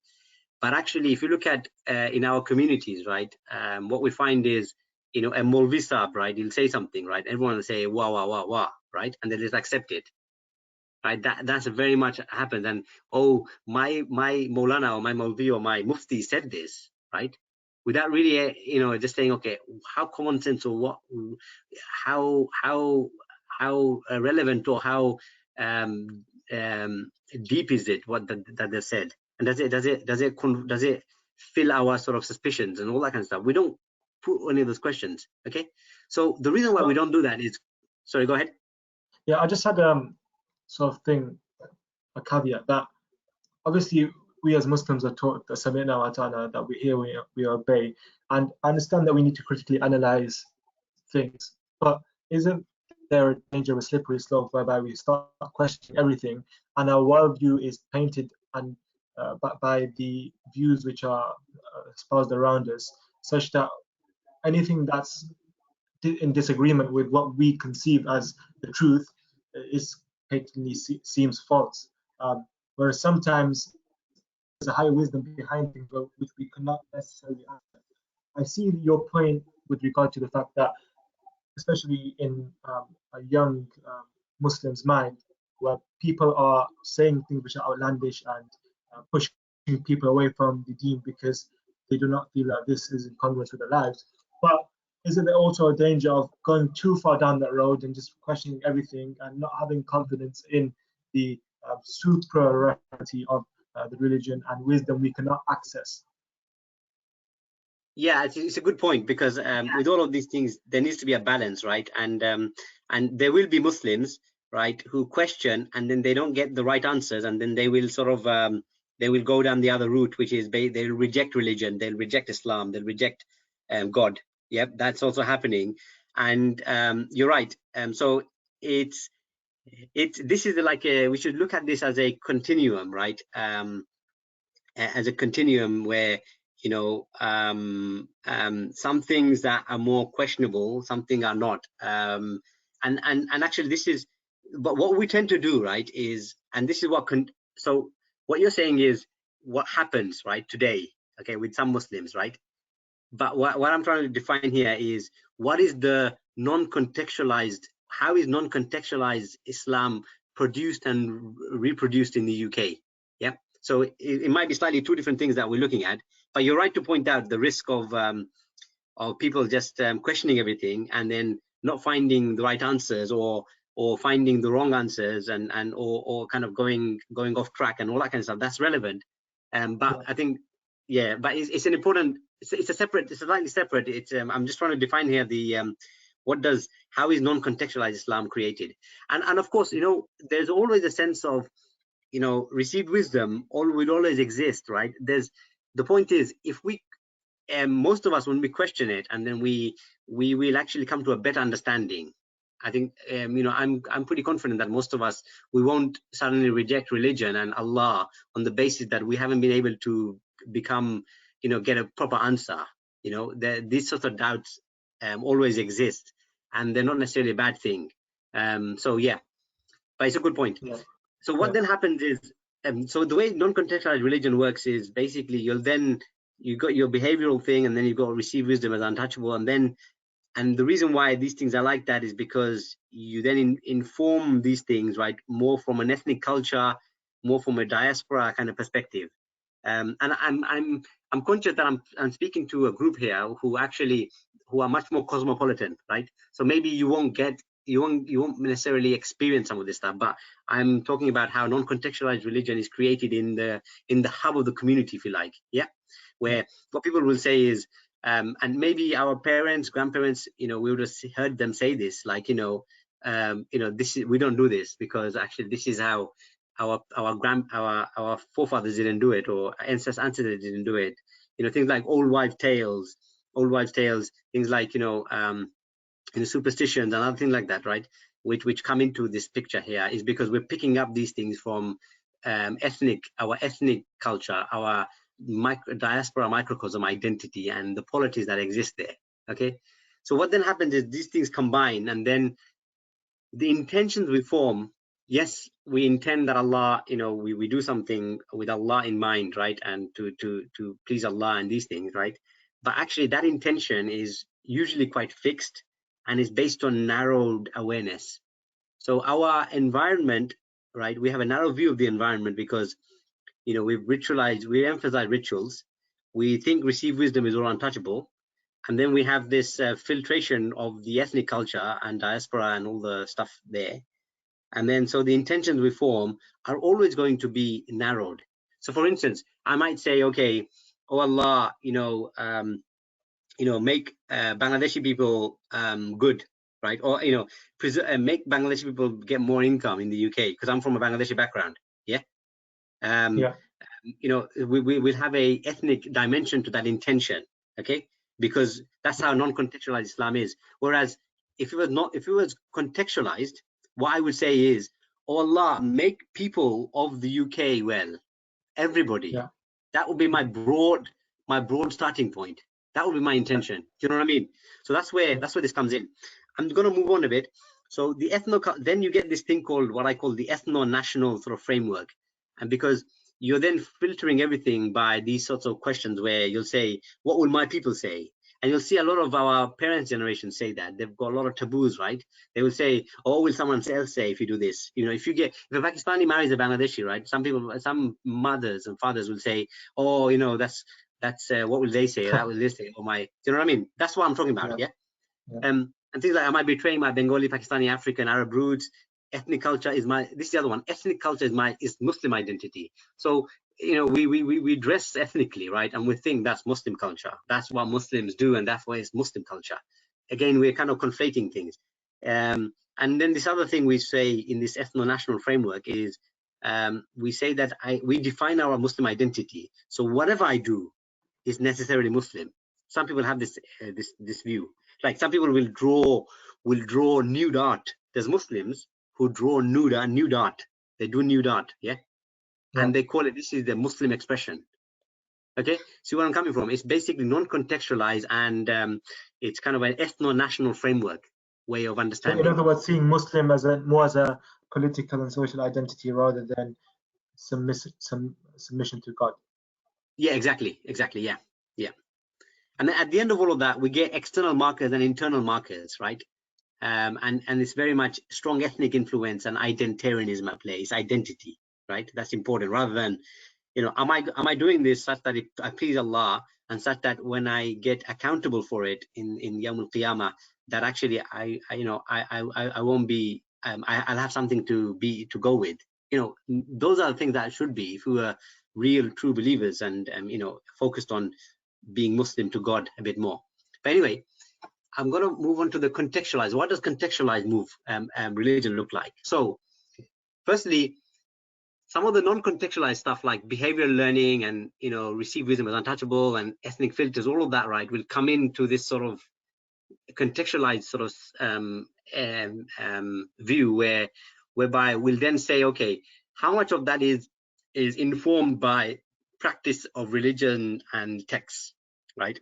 But actually, if you look at in our communities, right, what we find is, a Molvi Saab, right, he'll say something, right, everyone will say wah wah wah wah, right, and they just accept it, right? That's very much happens. And oh, my Maulana or my Molvi or my Mufti said this, right, without really just saying, okay, how common sense or what, how relevant or how deep is it what that they said? And does it fill our sort of suspicions and all that kind of stuff? We don't put any of those questions. Okay, so the reason why we don't do that is, sorry, go ahead. Yeah, I just had sort of thing, a caveat that obviously we as Muslims are taught the Sami'na wa Ta'ana, that we hear, we obey, and I understand that we need to critically analyze things, but isn't there a danger of a slippery slope whereby we start questioning everything and our worldview is painted and by the views which are espoused around us, such that anything that's in disagreement with what we conceive as the truth is patently seems false. Whereas sometimes there's a higher wisdom behind things which we cannot necessarily answer. I see your point with regard to the fact that, especially in a young Muslim's mind, where people are saying things which are outlandish and pushing people away from the deen because they do not feel that this is incongruous with their lives. But isn't there also a danger of going too far down that road and just questioning everything and not having confidence in the superiority of the religion and wisdom we cannot access? Yeah, it's a good point, because with all of these things, there needs to be a balance, right? And there will be Muslims, right, who question and then they don't get the right answers, and then they will sort of they will go down the other route, which is they'll reject religion, they'll reject Islam, they'll reject God. Yep, that's also happening. And you're right. So this is like we should look at this as a continuum, right? As a continuum where, you know, some things that are more questionable, some things are not. And actually this is, but what we tend to do, right, is, and this is what so what you're saying is what happens, right, today, okay, with some Muslims, right? But what I'm trying to define here is what is the non-contextualized, how is non-contextualized Islam produced and reproduced in the UK? Yeah, so it might be slightly two different things that we're looking at, but you're right to point out the risk of people just questioning everything and then not finding the right answers, or finding the wrong answers, or kind of going off track and all that kind of stuff. That's relevant. But I think, yeah, but it's an important, it's a separate, it's slightly separate. It's I'm just trying to define here the how is non-contextualized Islam created? And of course, you know, there's always a sense of, you know, received wisdom will always exist, right? The point is, if we most of us, when we question it, and then we will actually come to a better understanding. I think you know, I'm pretty confident that most of us, we won't suddenly reject religion and Allah on the basis that we haven't been able to become, you know, get a proper answer. You know, these sorts of doubts always exist, and they're not necessarily a bad thing. So yeah, but it's a good point. Yeah. So what then happens is, so the way non-contextualized religion works is basically you got your behavioral thing, and then you've got receive wisdom as untouchable, and the reason why these things are like that is because you then inform these things, right, more from an ethnic culture, more from a diaspora kind of perspective. And I'm conscious that I'm speaking to a group here who are much more cosmopolitan, right? So maybe you won't necessarily experience some of this stuff, but I'm talking about how non-contextualized religion is created in the hub of the community, if you like, yeah, where what people will say is, and maybe our parents, grandparents, you know, we would have heard them say this, like, you know, this is, we don't do this because actually this is how our forefathers didn't do it, or ancestors didn't do it. You know, things like old wives' tales, things like, you know, superstitions and other things like that, right? Which come into this picture here is because we're picking up these things from our ethnic culture, our diaspora microcosm identity, and the polities that exist there. Okay, so what then happens is these things combine, and then the intentions we form, yes, we intend that Allah, you know, we do something with Allah in mind, right, and to please Allah and these things, right? But actually that intention is usually quite fixed and is based on narrowed awareness. So our environment, right, we have a narrow view of the environment because, you know, we emphasize rituals, we think received wisdom is all untouchable, and then we have this filtration of the ethnic culture and diaspora and all the stuff there. And then so the intentions we form are always going to be narrowed. So for instance, I might say, okay, oh Allah, make Bangladeshi people good, right? Or make Bangladeshi people get more income in the UK, because I'm from a Bangladeshi background. Yeah. Yeah. We'll have a ethnic dimension to that intention, okay? Because that's how non-contextualized Islam is. Whereas if it was contextualized, what I would say is, oh Allah, make people of the UK well, everybody. Yeah. That would be my broad starting point. That would be my intention. Do you know what I mean? So that's where this comes in. I'm going to move on a bit. So then you get this thing called what I call the ethno-national sort of framework, and because you're then filtering everything by these sorts of questions where you'll say, what will my people say? And you'll see a lot of our parents' generation say that. They've got a lot of taboos, right? They will say, oh, will someone else say if you do this? If a Pakistani marries a Bangladeshi, right? Some mothers and fathers will say, oh, that's what will they say? That will they say? Oh my, do you know what I mean? That's what I'm talking about, yeah? And things like, am I betraying my Bengali, Pakistani, African, Arab roots? Ethnic culture is this is the other one. Ethnic culture is Muslim identity. So we dress ethnically, right? And we think that's Muslim culture. That's what Muslims do, and that's why it's Muslim culture. Again, we're kind of conflating things. And then this other thing we say in this ethno-national framework is we say that we define our Muslim identity. So whatever I do is necessarily Muslim. Some people have this view. Like some people will draw nude art. There's Muslims who draw nude art. They do nude art, yeah? And they call it, this is the Muslim expression. Okay, see where I'm coming from? It's basically non-contextualized, and it's kind of an ethno-national framework way of understanding. So in other words, seeing Muslim more as a political and social identity rather than submission to God. Yeah, exactly, yeah. And at the end of all of that, we get external markers and internal markers, right? And it's very much strong ethnic influence and identitarianism at play. It's identity, right? That's important, rather than, am I doing this such that I please Allah, and such that when I get accountable for it in Yawmul Qiyamah, that actually I won't be, I'll have something to go with. Those are the things that should be if we were real true believers and focused on being Muslim to God a bit more. But anyway, I'm going to move on to the contextualize. What does contextualized religion look like? So firstly, some of the non-contextualized stuff like behavioral learning and receive wisdom as untouchable and ethnic filters, all of that, right, will come into this sort of contextualized sort of view whereby we'll then say, okay, how much of that is informed by practice of religion and texts, right?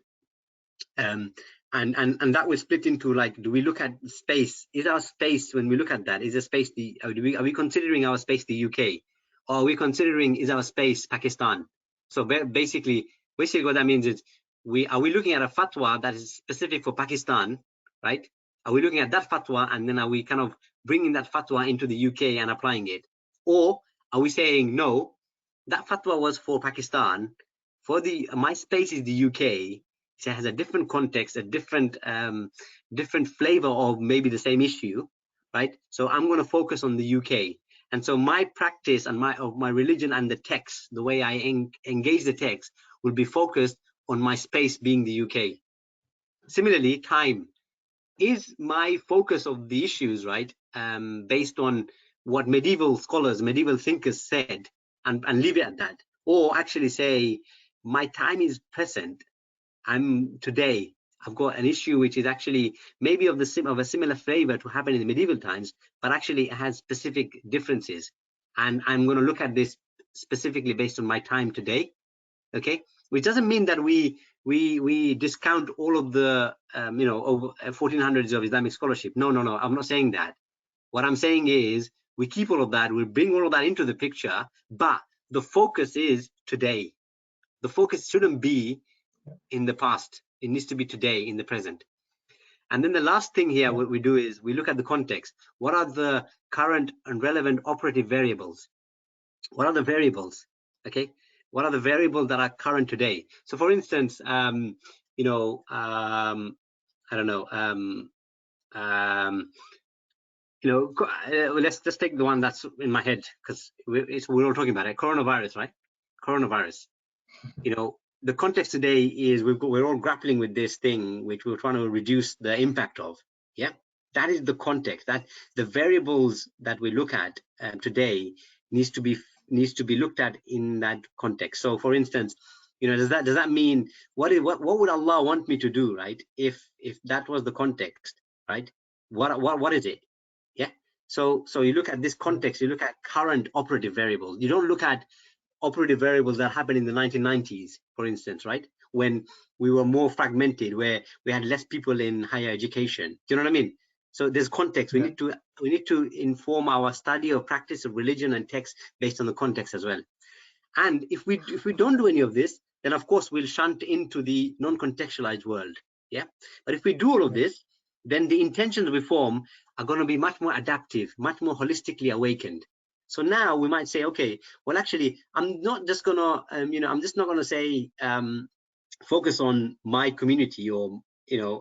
And that will split into, like, do we look at space? Is our space, when we look at that, is a space are we considering our space the UK, or are we considering is our space Pakistan? So basically what that means is, are we looking at a fatwa that is specific for Pakistan, right? Are we looking at that fatwa, and then are we kind of bringing that fatwa into the UK and applying it? Or are we saying, no, that fatwa was for Pakistan, my space is the UK, it has a different context, a different flavor of maybe the same issue, right? So I'm going to focus on the UK. And so my practice and my religion and the text, the way I engage the text, will be focused on my space being the UK. Similarly, time is my focus of the issues, right? Based on what medieval scholars, medieval thinkers said, and leave it at that. Or actually say, my time is present. I'm today. I've got an issue which is actually maybe of a similar flavor to happen in the medieval times, but actually it has specific differences. And I'm going to look at this specifically based on my time today. Okay, which doesn't mean that we discount all of the over 1400s of Islamic scholarship. No, I'm not saying that. What I'm saying is we keep all of that, we bring all of that into the picture, but the focus is today. The focus shouldn't be in the past. It needs to be today, in the present. And then the last thing here, what we do is we look at the context. What are the current and relevant operative variables? What are the variables? Okay, what are the variables that are current today? So for instance, I don't know, let's just take the one that's in my head, because we're all talking about it. Coronavirus, right? coronavirus. You know, the context today is we're all grappling with this thing which we're trying to reduce the impact of. Yeah, that is the context. That the variables that we look at today needs to be looked at in that context. So, for instance, you know, does that mean what would Allah want me to do, right? If that was the context, right? What is it? Yeah. So you look at this context. You look at current operative variables. You don't look at operative variables that happened in the 1990s, for instance, right? When we were more fragmented, where we had less people in higher education. Do you know what I mean? So there's context. We need to inform our study or practice of religion and text based on the context as well. And if we don't do any of this, then of course we'll shunt into the non-contextualized world. Yeah. But if we do all of this, then the intentions we form are going to be much more adaptive, much more holistically awakened. So now we might say, okay, well, actually, I'm not just gonna, I'm just not gonna say focus on my community, or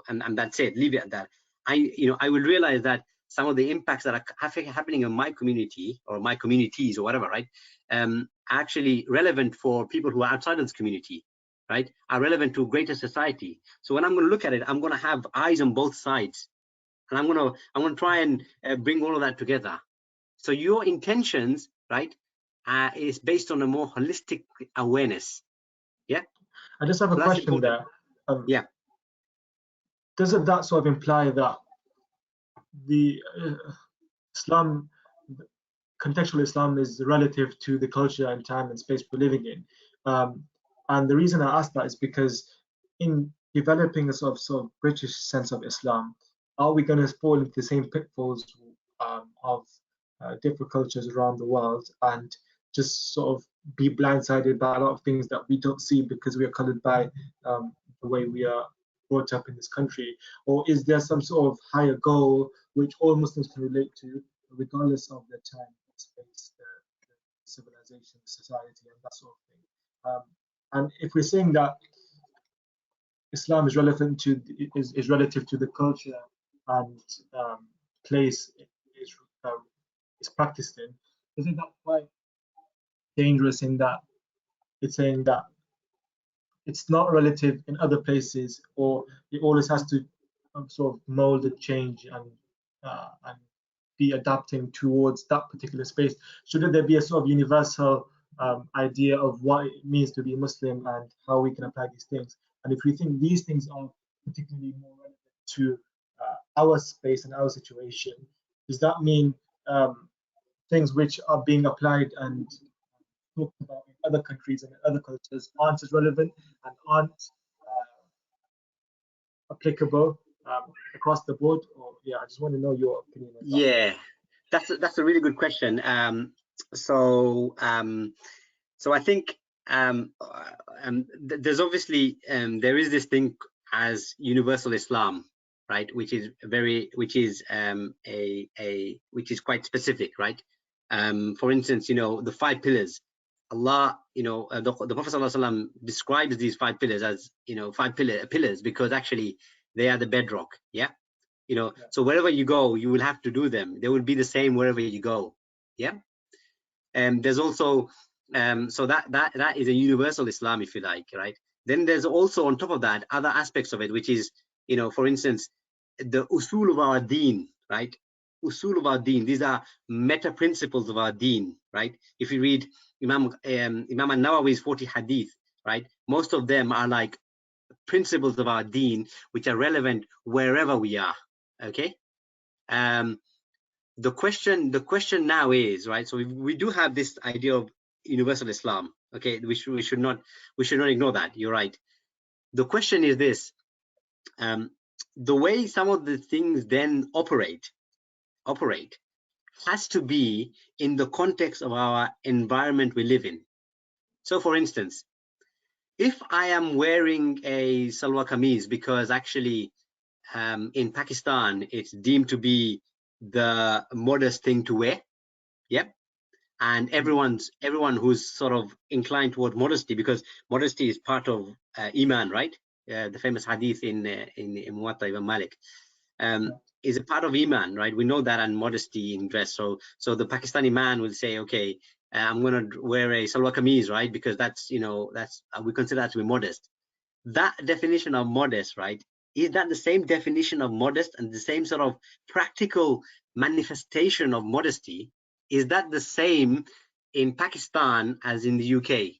and that's it, leave it at that. I will realize that some of the impacts that are happening in my community or my communities or whatever, right, are actually relevant for people who are outside of this community, right, are relevant to greater society. So when I'm going to look at it, I'm going to have eyes on both sides, and I'm going to try and bring all of that together. So your intentions, right, is based on a more holistic awareness. Yeah. I just have a question there. Yeah. Doesn't that sort of imply that the Islam, contextual Islam, is relative to the culture and time and space we're living in? And the reason I ask that is because in developing a sort of British sense of Islam, are we going to fall into the same pitfalls of different cultures around the world and just sort of be blindsided by a lot of things that we don't see because we are colored by the way we are brought up in this country? Or is there some sort of higher goal which all Muslims can relate to, regardless of their time, space, the civilization, society, and that sort of thing? And if we're saying that Islam is relevant to is relative to the culture and place is practiced in, isn't that quite dangerous in that it's saying that it's not relative in other places, or it always has to sort of mold and change and be adapting towards that particular space? Shouldn't there be a sort of universal idea of what it means to be Muslim and how we can apply these things? And if we think these things are particularly more relevant to our space and our situation, does that mean things which are being applied and talked about in other countries and in other cultures aren't as relevant and aren't applicable across the board? Or yeah, I just want to know your opinion on that. Yeah, that's a really good question. So I think there's obviously there is this thing as universal Islam, right, which is quite specific, right? For instance, the 5 pillars. Allah, the Prophet ﷺ describes these 5 pillars as 5 pillars because actually they are the bedrock. Yeah. So wherever you go, you will have to do them. They will be the same wherever you go. Yeah. And there's also so that is a universal Islam, if you like, right? Then there's also on top of that other aspects of it, which is, for instance, the usul of our deen, right? Usul of our deen. These are meta principles of our deen, right? If you read Imam an-Nawawi's 40 hadith, right? Most of them are like principles of our deen, which are relevant wherever we are. Okay. The question now is, right, so we do have this idea of universal Islam. Okay, we should not ignore that. You're right. The question is this: the way some of the things then operate has to be in the context of our environment we live in. So for instance, if I am wearing a salwar kameez because actually in Pakistan it's deemed to be the modest thing to wear, yep, and everyone who's sort of inclined toward modesty, because modesty is part of iman, right? The famous hadith in Muwatta Imam Malik is a part of iman, right? We know that, and modesty in dress. So the Pakistani man will say, okay, I'm going to wear a salwar kameez, right? Because that's, you know, that's we consider that to be modest. That definition of modest, right? Is that the same definition of modest and the same sort of practical manifestation of modesty? Is that the same in Pakistan as in the UK?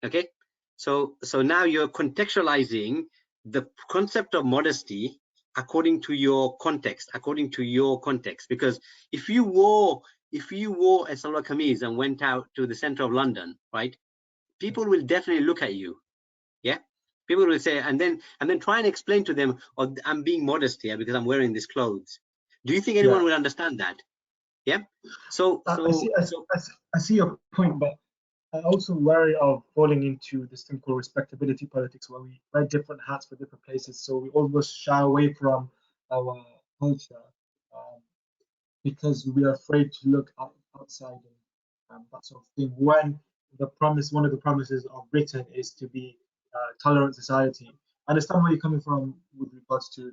Okay, so now you're contextualizing the concept of modesty according to your context, because if you wore a salwar kameez and went out to the center of London, right, people will definitely look at you. Yeah, people will say, and then try and explain to them, oh, I'm being modest here because I'm wearing these clothes. Do you think anyone will understand that? Yeah. So I see your point, but I also worry of falling into this thing called respectability politics, where we wear different hats for different places. So we almost shy away from our culture because we are afraid to look outside and that sort of thing. When one of the promises of Britain is to be a tolerant society. I understand where you're coming from with regards to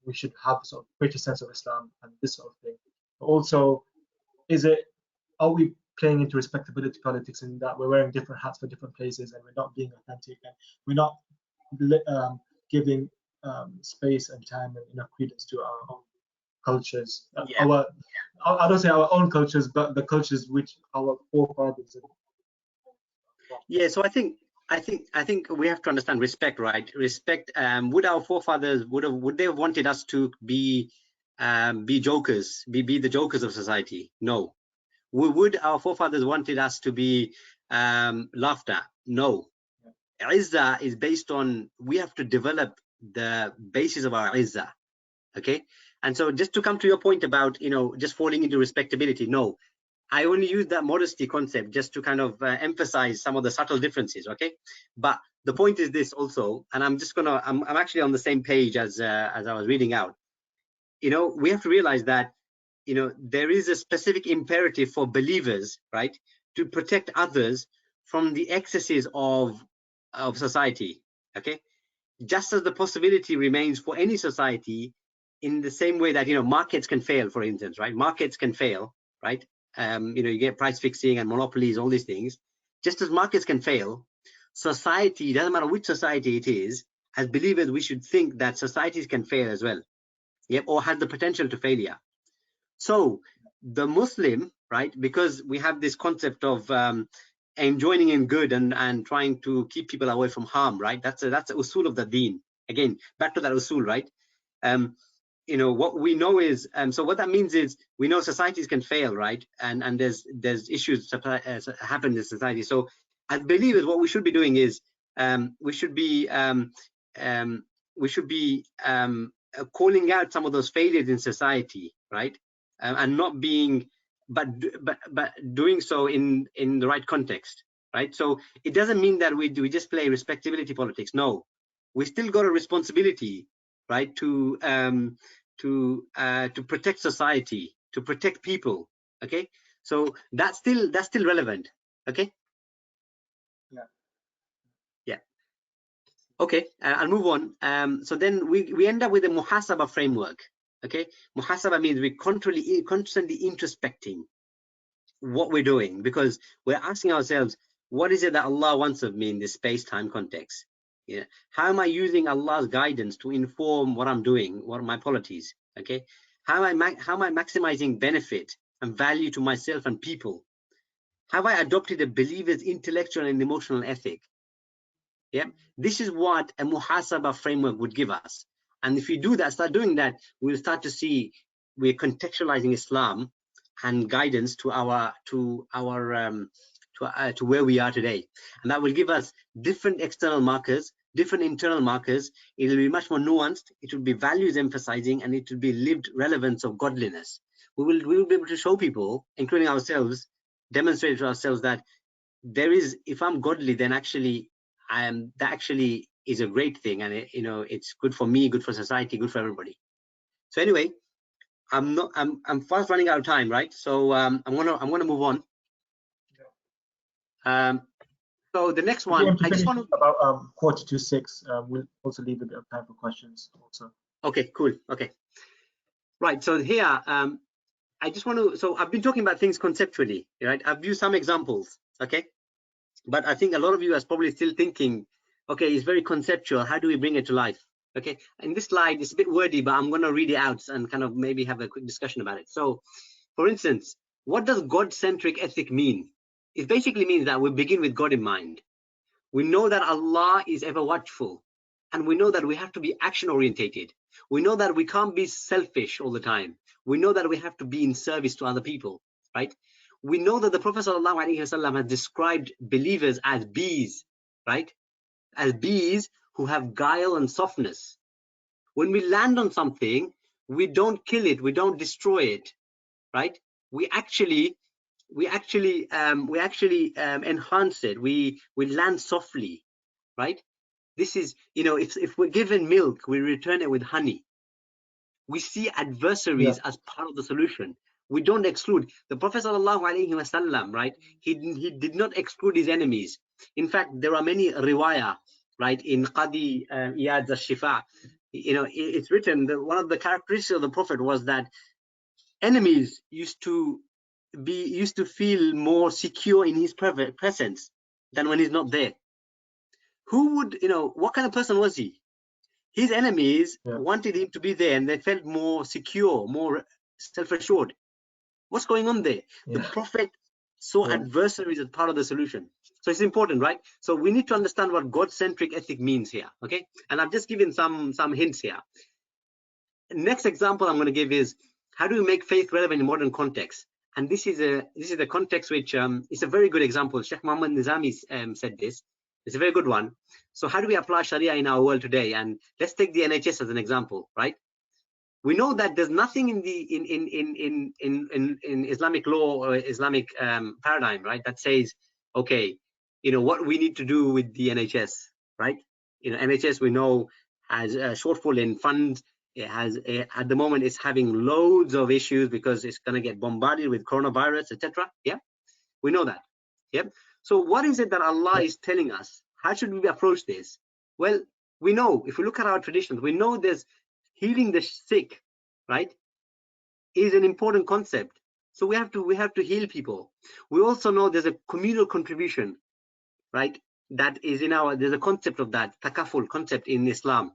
we should have a sort of greater sense of Islam and this sort of thing. But also, are we playing into respectability politics in that we're wearing different hats for different places and we're not being authentic and we're not giving space and time and enough credence to our own cultures? I don't say our own cultures, but the cultures which our forefathers. Yeah, so I think we have to understand respect, right? Respect. Would our forefathers would they have wanted us to be jokers, be the jokers of society? No. Would our forefathers wanted us to be laughed at? No. Izzah is based on, we have to develop the basis of our izzah. Okay, and so just to come to your point about, you know, just falling into respectability, no, I only use that modesty concept just to kind of emphasize some of the subtle differences. Okay, but the point is this also, and I'm actually on the same page as I was reading out. You know, we have to realize that, you know, there is a specific imperative for believers, right, to protect others from the excesses of society. Okay, just as the possibility remains for any society, in the same way that, you know, markets can fail, for instance, right? Markets can fail, right? You know, you get price fixing and monopolies, all these things. Just as markets can fail, society, doesn't matter which society it is, as believers, we should think that societies can fail as well, yep, or have the potential to failure. So the Muslim, right, because we have this concept of enjoining in good and trying to keep people away from harm, right? That's a usul of the deen. Again, back to that usul, right? You know, what we know is, so what that means is, we know societies can fail, right? And there's issues that happen in society. So as believers, what we should be doing is we should be calling out some of those failures in society, right? And not being, but doing so in the right context, right? So it doesn't mean that we just play respectability politics. No, we still got a responsibility, right, to protect society, to protect people. Okay, so that's still relevant. Okay. Yeah. Okay, I'll move on. So then we end up with a muhasaba framework. Okay, muhasaba means we're constantly introspecting what we're doing, because we're asking ourselves, what is it that Allah wants of me in this space-time context? Yeah, how am I using Allah's guidance to inform what I'm doing, what are my policies? Okay, how am I maximizing benefit and value to myself and people? Have I adopted a believer's intellectual and emotional ethic? Yeah, this is what a muhasaba framework would give us. And if we do that, start doing that, we'll start to see we're contextualizing Islam and guidance to where we are today, and that will give us different external markers, different internal markers. It will be much more nuanced. It will be values emphasizing, and it will be lived relevance of godliness. We will be able to show people, including ourselves, demonstrate to ourselves that there is, if I'm godly, then actually that actually is a great thing, and it, you know, it's good for me, good for society, good for everybody. So anyway, I'm fast running out of time, right? So I'm gonna move on. So the next one, I just want to about 5:45. We'll also leave a bit of time for questions also. Okay, cool. Okay, right. So here, I just want to, so I've been talking about things conceptually, right? I've used some examples, okay? But I think a lot of you are probably still thinking, okay, it's very conceptual. How do we bring it to life? Okay, in this slide, it's a bit wordy, but I'm going to read it out and kind of maybe have a quick discussion about it. So, for instance, what does God-centric ethic mean? It basically means that we begin with God in mind. We know that Allah is ever watchful, and we know that we have to be action-orientated. We know that we can't be selfish all the time. We know that we have to be in service to other people, right? We know that the Prophet ﷺ has described believers as bees, right? As bees who have guile and softness. When we land on something, we don't kill it, we don't destroy it, right? We actually enhance it. We land softly, right? This is, you know, if we're given milk, we return it with honey. We see adversaries as part of the solution. We don't exclude. The Prophet ﷺ, right? He did not exclude his enemies. In fact, there are many riwayah, right, in Qadi Iyad al-Shifa. You know, it's written that one of the characteristics of the Prophet was that enemies used to feel more secure in his presence than when he's not there. Who would, you know, what kind of person was he? His enemies wanted him to be there, and they felt more secure, more self-assured. What's going on there? The Prophet saw adversaries as part of the solution. So it's important, right? So we need to understand what God-centric ethic means here, okay? And I've just given some hints here. Next example I'm going to give is, how do we make faith relevant in modern context? And this is a context which is a very good example. Sheikh Muhammad Nizami said this. It's a very good one. So how do we apply Sharia in our world today? And let's take the NHS as an example, right? We know that there's nothing in the in Islamic law or Islamic paradigm, right, that says, okay, you know, what we need to do with the NHS, right? You know, NHS we know has a shortfall in funds. It has at the moment it's having loads of issues because it's going to get bombarded with coronavirus, etc. Yeah, we know that. Yep. So what is it that Allah is telling us? How should we approach this? Well, we know, if we look at our traditions, we know there's healing the sick, right, is an important concept. So we have to heal people. We also know there's a communal contribution, right? That is in there's a concept of that takaful concept in Islam.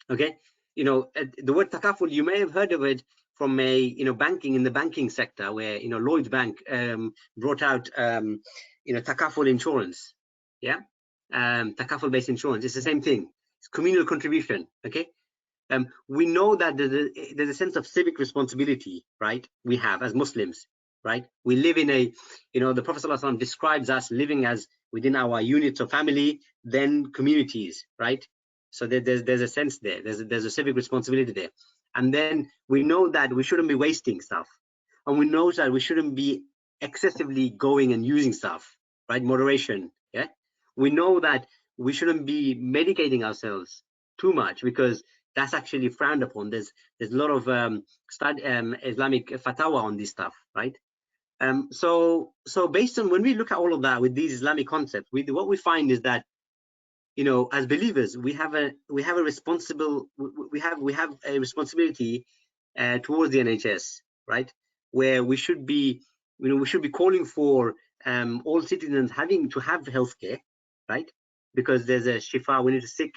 Okay, you know, the word takaful, you may have heard of it from banking, in the banking sector, where, you know, Lloyd's Bank brought out takaful insurance. Yeah, takaful based insurance. It's the same thing. It's communal contribution. Okay. We know that there's a sense of civic responsibility, right? We have as Muslims, right? We live in a, you know, the Prophet ﷺ describes us living as within our units of family, then communities, right? So there's a sense there. There's a civic responsibility there, and then we know that we shouldn't be wasting stuff, and we know that we shouldn't be excessively going and using stuff, right? Moderation. Yeah. We know that we shouldn't be medicating ourselves too much, because that's actually frowned upon. There's a lot of Islamic fatwa on this stuff, right? So based on, when we look at all of that with these Islamic concepts, what we find is that, you know, as believers, we have a responsibility towards the NHS, right? Where we should be, you know, we should be calling for all citizens having to have healthcare, right? Because there's a shifa, we need to seek.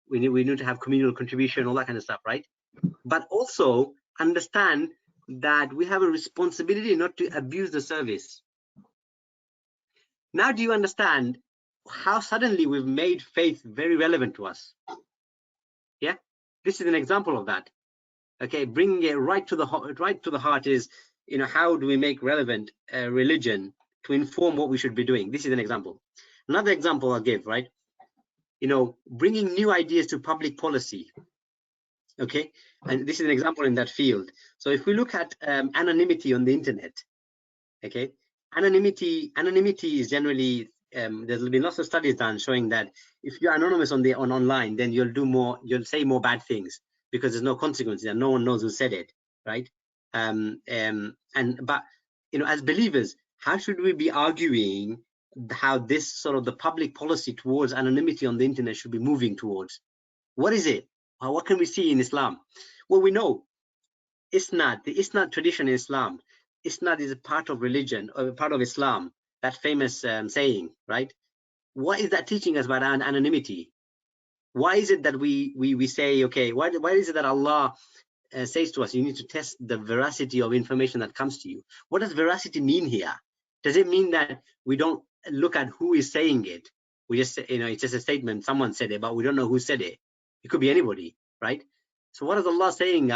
We need to have communal contribution, all that kind of stuff, right? But also understand that we have a responsibility not to abuse the service. Now, do you understand how suddenly we've made faith very relevant to us? Yeah, this is an example of that. Okay, bringing it right to the heart is, you know, how do we make relevant religion to inform what we should be doing? This is an example. Another example I'll give, right? You know, bringing new ideas to public policy. Okay, and this is an example in that field. So if we look at anonymity on the internet, okay, anonymity is generally there's been lots of studies done showing that if you're anonymous on online, then you'll say more bad things because there's no consequences and no one knows who said it, right? But you know, as believers, how should we be arguing how this sort of the public policy towards anonymity on the internet should be moving towards? What is it? What can we see in Islam? Well, we know Isnad, the Isnad tradition in Islam. Isnad is a part of religion, or a part of Islam. That famous saying, right? What is that teaching us about anonymity? Why is it that we say, okay, why is it that Allah says to us, you need to test the veracity of information that comes to you? What does veracity mean here? Does it mean that we don't look at who is saying it? We just, it's just a statement, someone said it, but we don't know who said it. It could be anybody, right? So what is Allah saying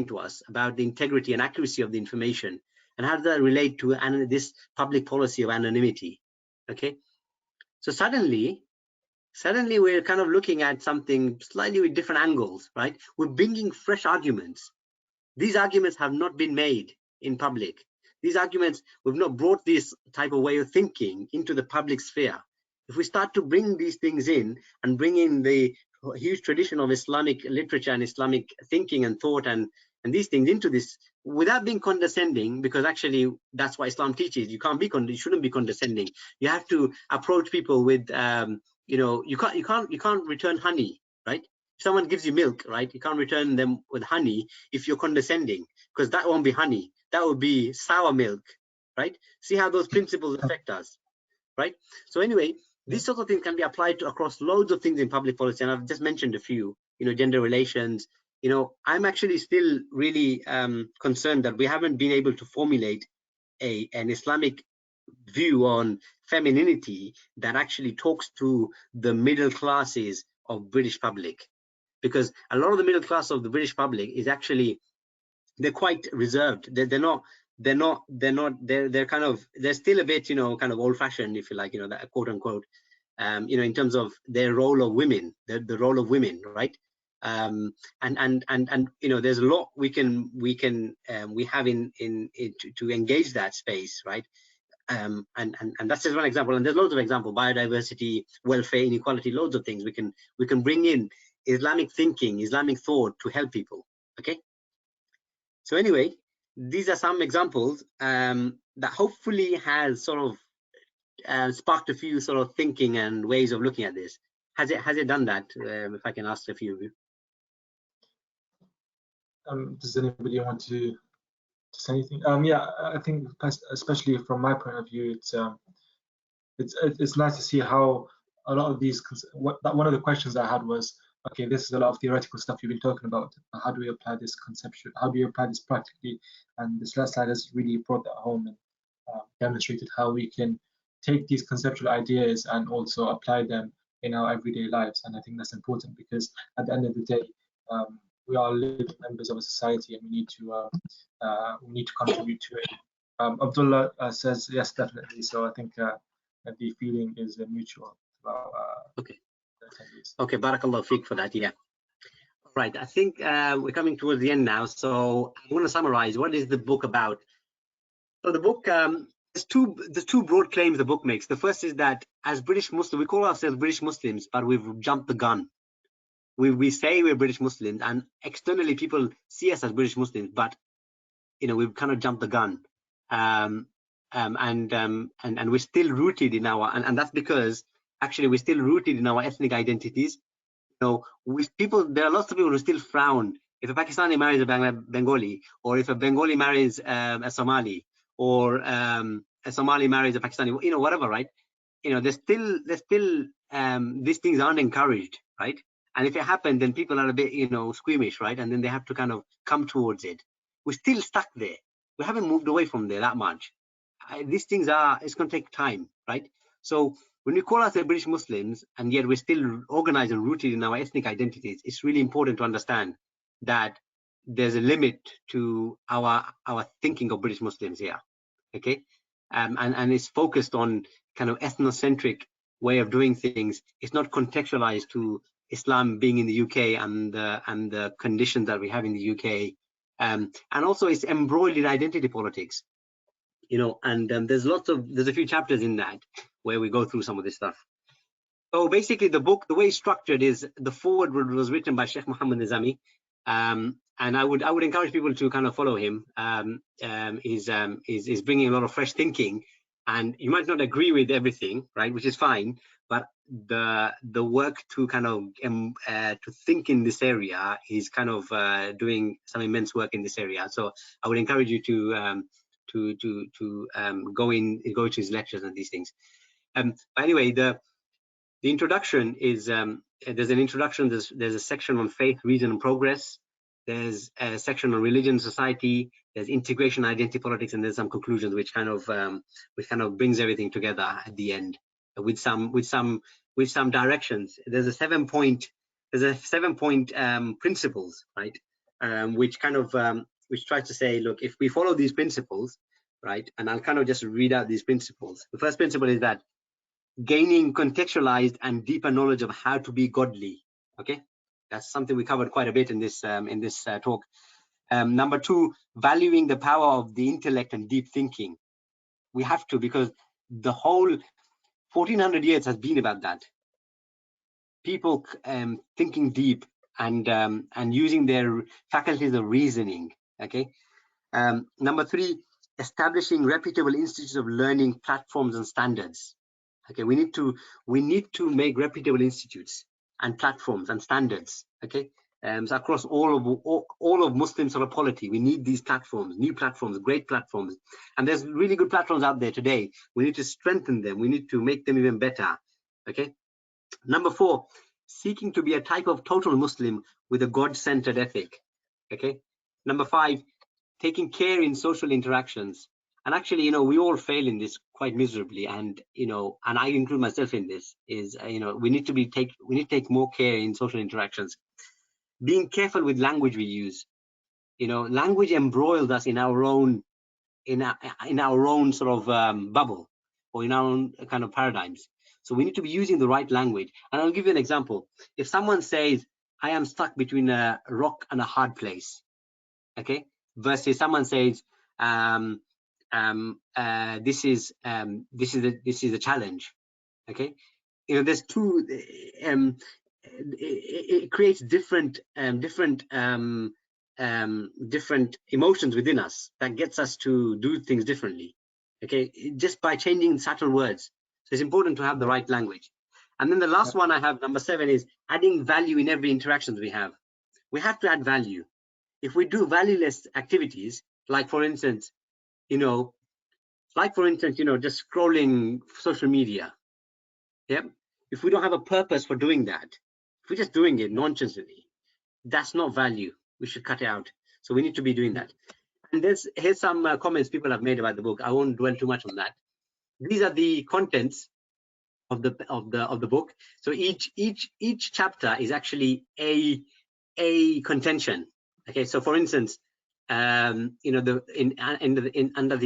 to us about the integrity and accuracy of the information? And how does that relate to this public policy of anonymity? Okay, so suddenly we're kind of looking at something slightly with different angles, right? We're bringing fresh arguments. These arguments have not been made in public. These arguments, we've not brought this type of way of thinking into the public sphere. If we start to bring these things in and bring in the huge tradition of Islamic literature and Islamic thinking and thought and these things into this, without being condescending, because actually that's what Islam teaches. You shouldn't be condescending. You have to approach people with, you can't return honey, right? If someone gives you milk, right, you can't return them with honey if you're condescending, because that won't be honey. That would be sour milk, right? See how those principles affect us, right? So anyway, these sorts of things can be applied to across loads of things in public policy, and I've just mentioned a few. Gender relations. I'm actually still really concerned that we haven't been able to formulate an Islamic view on femininity that actually talks to the middle classes of British public, because a lot of the middle class of the British public is actually, they're quite reserved. They're still a bit, kind of old-fashioned, if you like, that quote unquote, in terms of their role of women, the role of women, right? And there's a lot we have to engage that space, right? And that's just one example, and there's loads of examples: biodiversity, welfare, inequality, loads of things we can bring in Islamic thinking, Islamic thought to help people. Okay, so anyway, these are some examples that hopefully has sort of sparked a few sort of thinking and ways of looking at this. Has it done that? If I can ask a few of you. Does anybody want to say anything? Yeah, I think especially from my point of view, it's nice to see how a lot of these. One of the questions I had was, okay, this is a lot of theoretical stuff you've been talking about. How do we apply this conceptually? How do you apply this practically? And this last slide has really brought that home and demonstrated how we can take these conceptual ideas and also apply them in our everyday lives. And I think that's important, because at the end of the day, we are living members of a society, and we need to contribute to it. Abdullah says yes, definitely. So I think the feeling is mutual. Okay. Okay, barakallah fiqh for that. Yeah. All right. I think we're coming towards the end now, so I'm going to summarize. What is the book about? So the book, there's two broad claims the book makes. The first is that as British Muslims, we call ourselves British Muslims, but we've jumped the gun. We say we're British Muslims, and externally people see us as British Muslims, but we've kind of jumped the gun, and we're still rooted in our, and that's because actually we're still rooted in our ethnic identities. There are lots of people who still frown if a Pakistani marries a Bengali, or if a Bengali marries a Somali, or a Somali marries a Pakistani, whatever, right? There's still these things aren't encouraged, right? And if it happened, then people are a bit, squeamish, right? And then they have to kind of come towards it. We're still stuck there. We haven't moved away from there that much. These things it's going to take time, right? So when we call ourselves British Muslims, and yet we're still organized and rooted in our ethnic identities, it's really important to understand that there's a limit to our thinking of British Muslims here, okay? And it's focused on kind of ethnocentric way of doing things. It's not contextualized to Islam being in the UK and the conditions that we have in the UK, and also it's embroiled in identity politics, and there's a few chapters in that where we go through some of this stuff. So basically the book, the way it's structured is the foreword was written by Sheikh Muhammad Nizami, and I would encourage people to kind of follow him. He's bringing a lot of fresh thinking, and you might not agree with everything, right, which is fine, but the work to kind of to think in this area. He's kind of doing some immense work in this area. So I would encourage you to go to his lectures and these things. Anyway, the introduction is there's an introduction. There's a section on faith, reason, and progress. There's a section on religion, society. There's integration, identity, politics, and there's some conclusions, which kind of brings everything together at the end with some directions. There's a 7-point principles, right? Which kind of which tries to say, look, if we follow these principles, right? And I'll kind of just read out these principles. The first principle is that gaining contextualized and deeper knowledge of how to be godly. Okay, that's something we covered quite a bit in this talk. Number 2, valuing the power of the intellect and deep thinking. We have to, because the whole 1400 years has been about that. People thinking deep and using their faculties of reasoning. Okay. Number 3, establishing reputable institutes of learning, platforms, and standards. Okay, we need to make reputable institutes and platforms and standards. Okay, so across all of Muslim sort of polity, we need these platforms, new platforms, great platforms, and there's really good platforms out there today. We need to strengthen them. We need to make them even better. Okay. Number 4, seeking to be a type of total Muslim with a God-centered ethic. Okay. Number 5, taking care in social interactions. And actually, we all fail in this quite miserably, and and I include myself in this. Is we need to take more care in social interactions. Being careful with language we use. Language embroils us in our own sort of bubble, or in our own kind of paradigms. So we need to be using the right language. And I'll give you an example. If someone says, "I am stuck between a rock and a hard place," okay, versus someone says, this is a challenge. Okay, there's two. It creates different emotions within us that gets us to do things differently. Okay, just by changing subtle words. So it's important to have the right language. And then the last one I have, number 7, is adding value in every interaction we have. We have to add value. If we do valueless activities, like for instance, just scrolling social media. Yep. If we don't have a purpose for doing that, if we're just doing it nonsensely, that's not value. We should cut it out. So we need to be doing that. And here's some comments people have made about the book. I won't dwell too much on that. These are the contents of the book. So each chapter is actually a contention. Okay. So for instance, under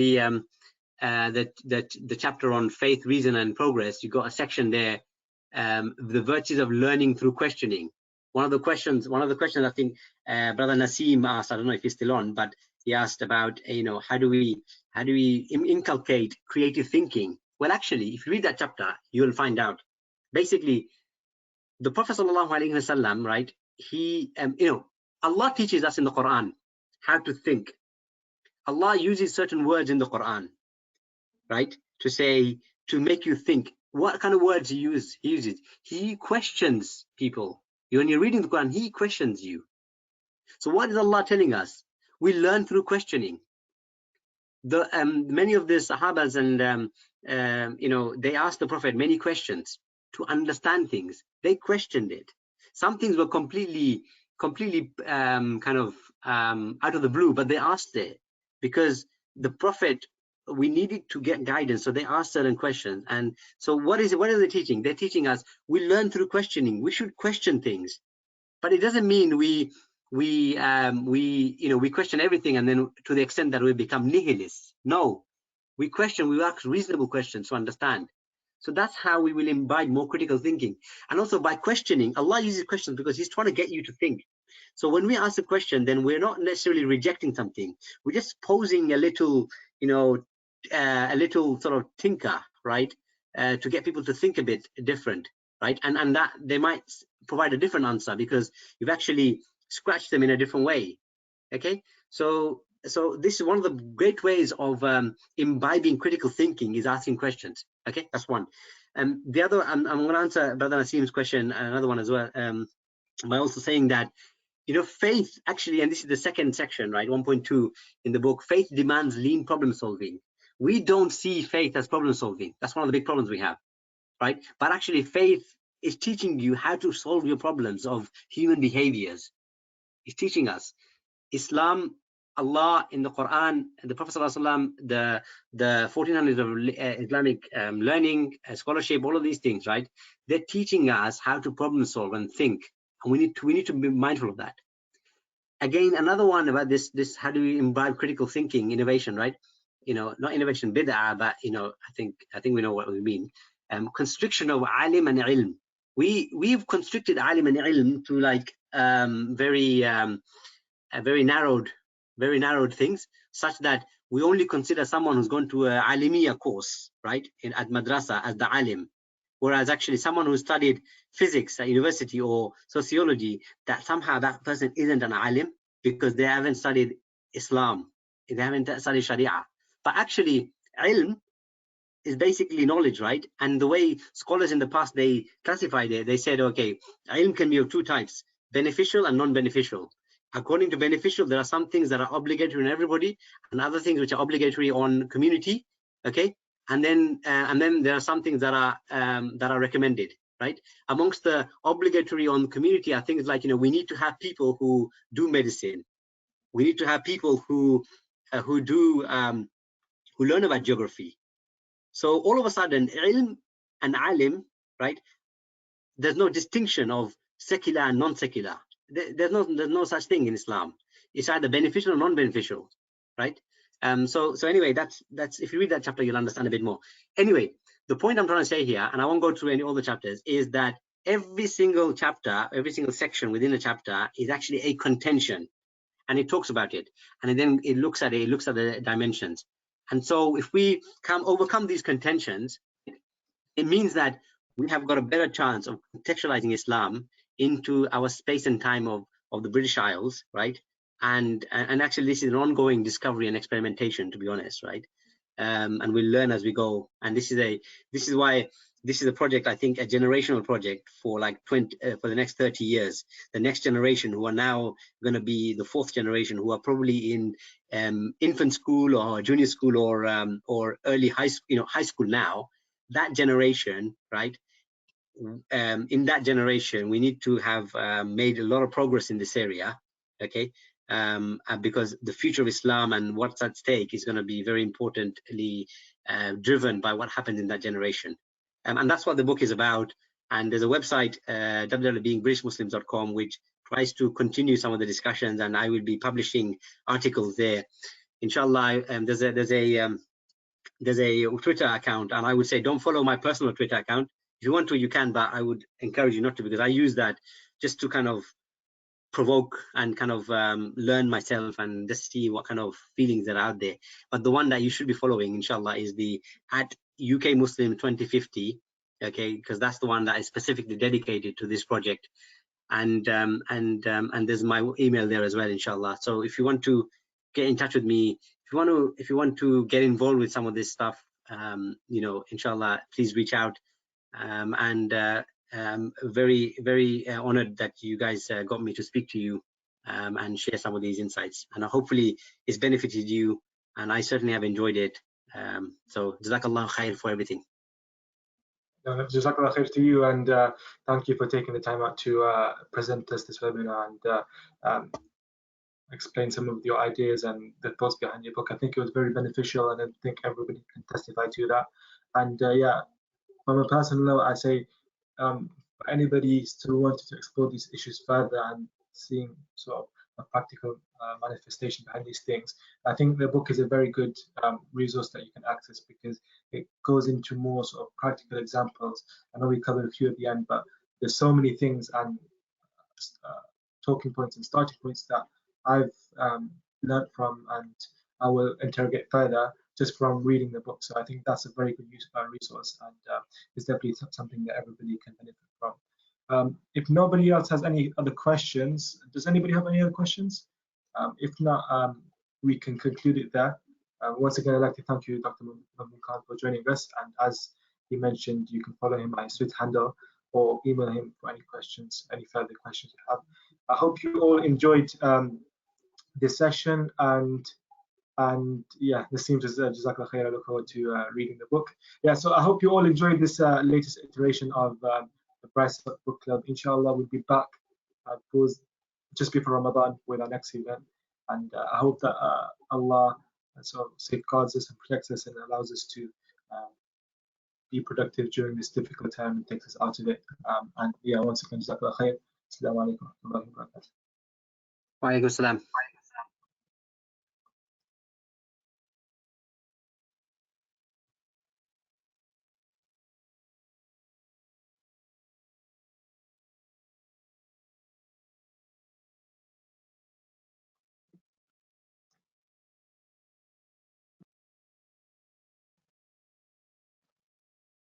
the chapter on faith, reason, and progress, you got a section there, the virtues of learning through questioning. One of the questions I think Brother Naseem asked, I don't know if he's still on, but he asked about how do we inculcate creative thinking. Well, actually, if you read that chapter, you'll find out. Basically, the Prophet ﷺ, right? He Allah teaches us in the Quran how to think. Allah uses certain words in the Quran, right, to make you think. What kind of words he uses? He questions people. When you're reading the Quran, he questions you. So what is Allah telling us? We learn through questioning. Many of the Sahabas and they asked the Prophet many questions to understand things. They questioned it. Some things were completely kind of out of the blue, but they asked it because the Prophet, we needed to get guidance, so they asked certain questions. And so what are they teaching? They're teaching us we learn through questioning. We should question things, but it doesn't mean we question everything and then to the extent that we become nihilists. No, we ask reasonable questions to understand. So that's how we will imbibe more critical thinking. And also by questioning, Allah uses questions because he's trying to get you to think. So when we ask a question, then we're not necessarily rejecting something. We're just posing a little, a little sort of tinker, right? To get people to think a bit different, right? And that they might provide a different answer because you've actually scratched them in a different way. Okay, so so this is one of the great ways of imbibing critical thinking, is asking questions. Okay, that's one. The other, I'm going to answer Brother Nasim's question, another one as well, by also saying that, you know, faith actually, and this is the second section, right, 1.2 in the book, faith demands lean problem solving. We don't see faith as problem solving. That's one of the big problems we have, right? But actually faith is teaching you how to solve your problems of human behaviors. It's teaching us. Islam, Allah in the Quran, the Prophet ﷺ, the 1400s of Islamic learning, scholarship, all of these things, right? They're teaching us how to problem solve and think, and we need to be mindful of that. Again, another one about this how do we imbibe critical thinking, innovation, right? You know, not innovation bid'ah, but you know, I think we know what we mean. Constriction of alim and ilm. We've constricted alim and ilm to like very narrowed things, such that we only consider someone who's gone to a alimiya course, right, at madrasa as the alim, whereas actually someone who studied physics at university or sociology, that somehow that person isn't an alim because they haven't studied Islam, they haven't studied Sharia. But actually ilm is basically knowledge, right? And the way scholars in the past, they classified it, they said, okay, ilm can be of two types, beneficial and non-beneficial. According to beneficial, there are some things that are obligatory on everybody and other things which are obligatory on community, okay? And then there are some things that are recommended, right? Amongst the obligatory on community are things like, you know, we need to have people who do medicine. We need to have people who learn about geography. So all of a sudden, ilm and alim, right? There's no distinction of secular and non-secular. There's no such thing in Islam. It's either beneficial or non-beneficial, right? So anyway, that's if you read that chapter, you'll understand a bit more. Anyway, the point I'm trying to say here, and I won't go through all the chapters, is that every single chapter, every single section within a chapter is actually a contention, and it talks about it, and then it looks at the dimensions. And so if we overcome these contentions, it means that we have got a better chance of contextualizing Islam into our space and time of the British Isles, right? And actually this is an ongoing discovery and experimentation, to be honest, right? And we'll learn as we go. And this is why this is a project, I think, a generational project for like for the next 30 years. The next generation, who are now going to be the fourth generation, who are probably in infant school or junior school or early high school now. That generation, right? In that generation, we need to have made a lot of progress in this area, okay? Because the future of Islam and what's at stake is going to be very importantly driven by what happened in that generation. And that's what the book is about. And there's a website, www.beingbritishmuslims.com, which tries to continue some of the discussions, and I will be publishing articles there. Inshallah, there's a Twitter account, and I would say don't follow my personal Twitter account. If you want to, you can, but I would encourage you not to, because I use that just to kind of provoke and kind of learn myself and just see what kind of feelings are out there. But the one that you should be following, inshallah, is the @UKMuslim2050, okay, because that's the one that is specifically dedicated to this project. And there's my email there as well, inshallah. So if you want to get in touch with me, if you want to get involved with some of this stuff, you know, inshallah, please reach out. Very, very honored that you guys got me to speak to you and share some of these insights. And hopefully it's benefited you, and I certainly have enjoyed it. So Jazakallah khair for everything. Jazakallah khair to you, and thank you for taking the time out to present us this webinar and explain some of your ideas and the thoughts behind your book. I think it was very beneficial, and I think everybody can testify to that. And yeah, from a personal note, I say for anybody still wanting to explore these issues further and seeing sort of a practical manifestation behind these things, I think the book is a very good resource that you can access, because it goes into more sort of practical examples. I know we covered a few at the end, but there's so many things and talking points and starting points that I've learned from, and I will interrogate further just from reading the book. So I think that's a very good resource, and it's definitely something that everybody can benefit from. If nobody else has any other questions, does anybody have any other questions? If not, we can conclude it there. Once again, I'd like to thank you, Dr. Mahmoud Khan, for joining us. And as he mentioned, you can follow him by Twitter handle or email him for any questions, any further questions you have. I hope you all enjoyed this session, and yeah, this seems as Jazakallah khair. I look forward to reading the book. Yeah, so I hope you all enjoyed this latest iteration of the Bristol Book Club. Inshallah, we'll be back just before Ramadan with our next event, and I hope that Allah so safeguards us and protects us and allows us to be productive during this difficult time and takes us out of it. And yeah, once again, Jazakallah khair. Assalamu alaikum wa rahmatullahi wa barakatuh. Wa alaikum salam.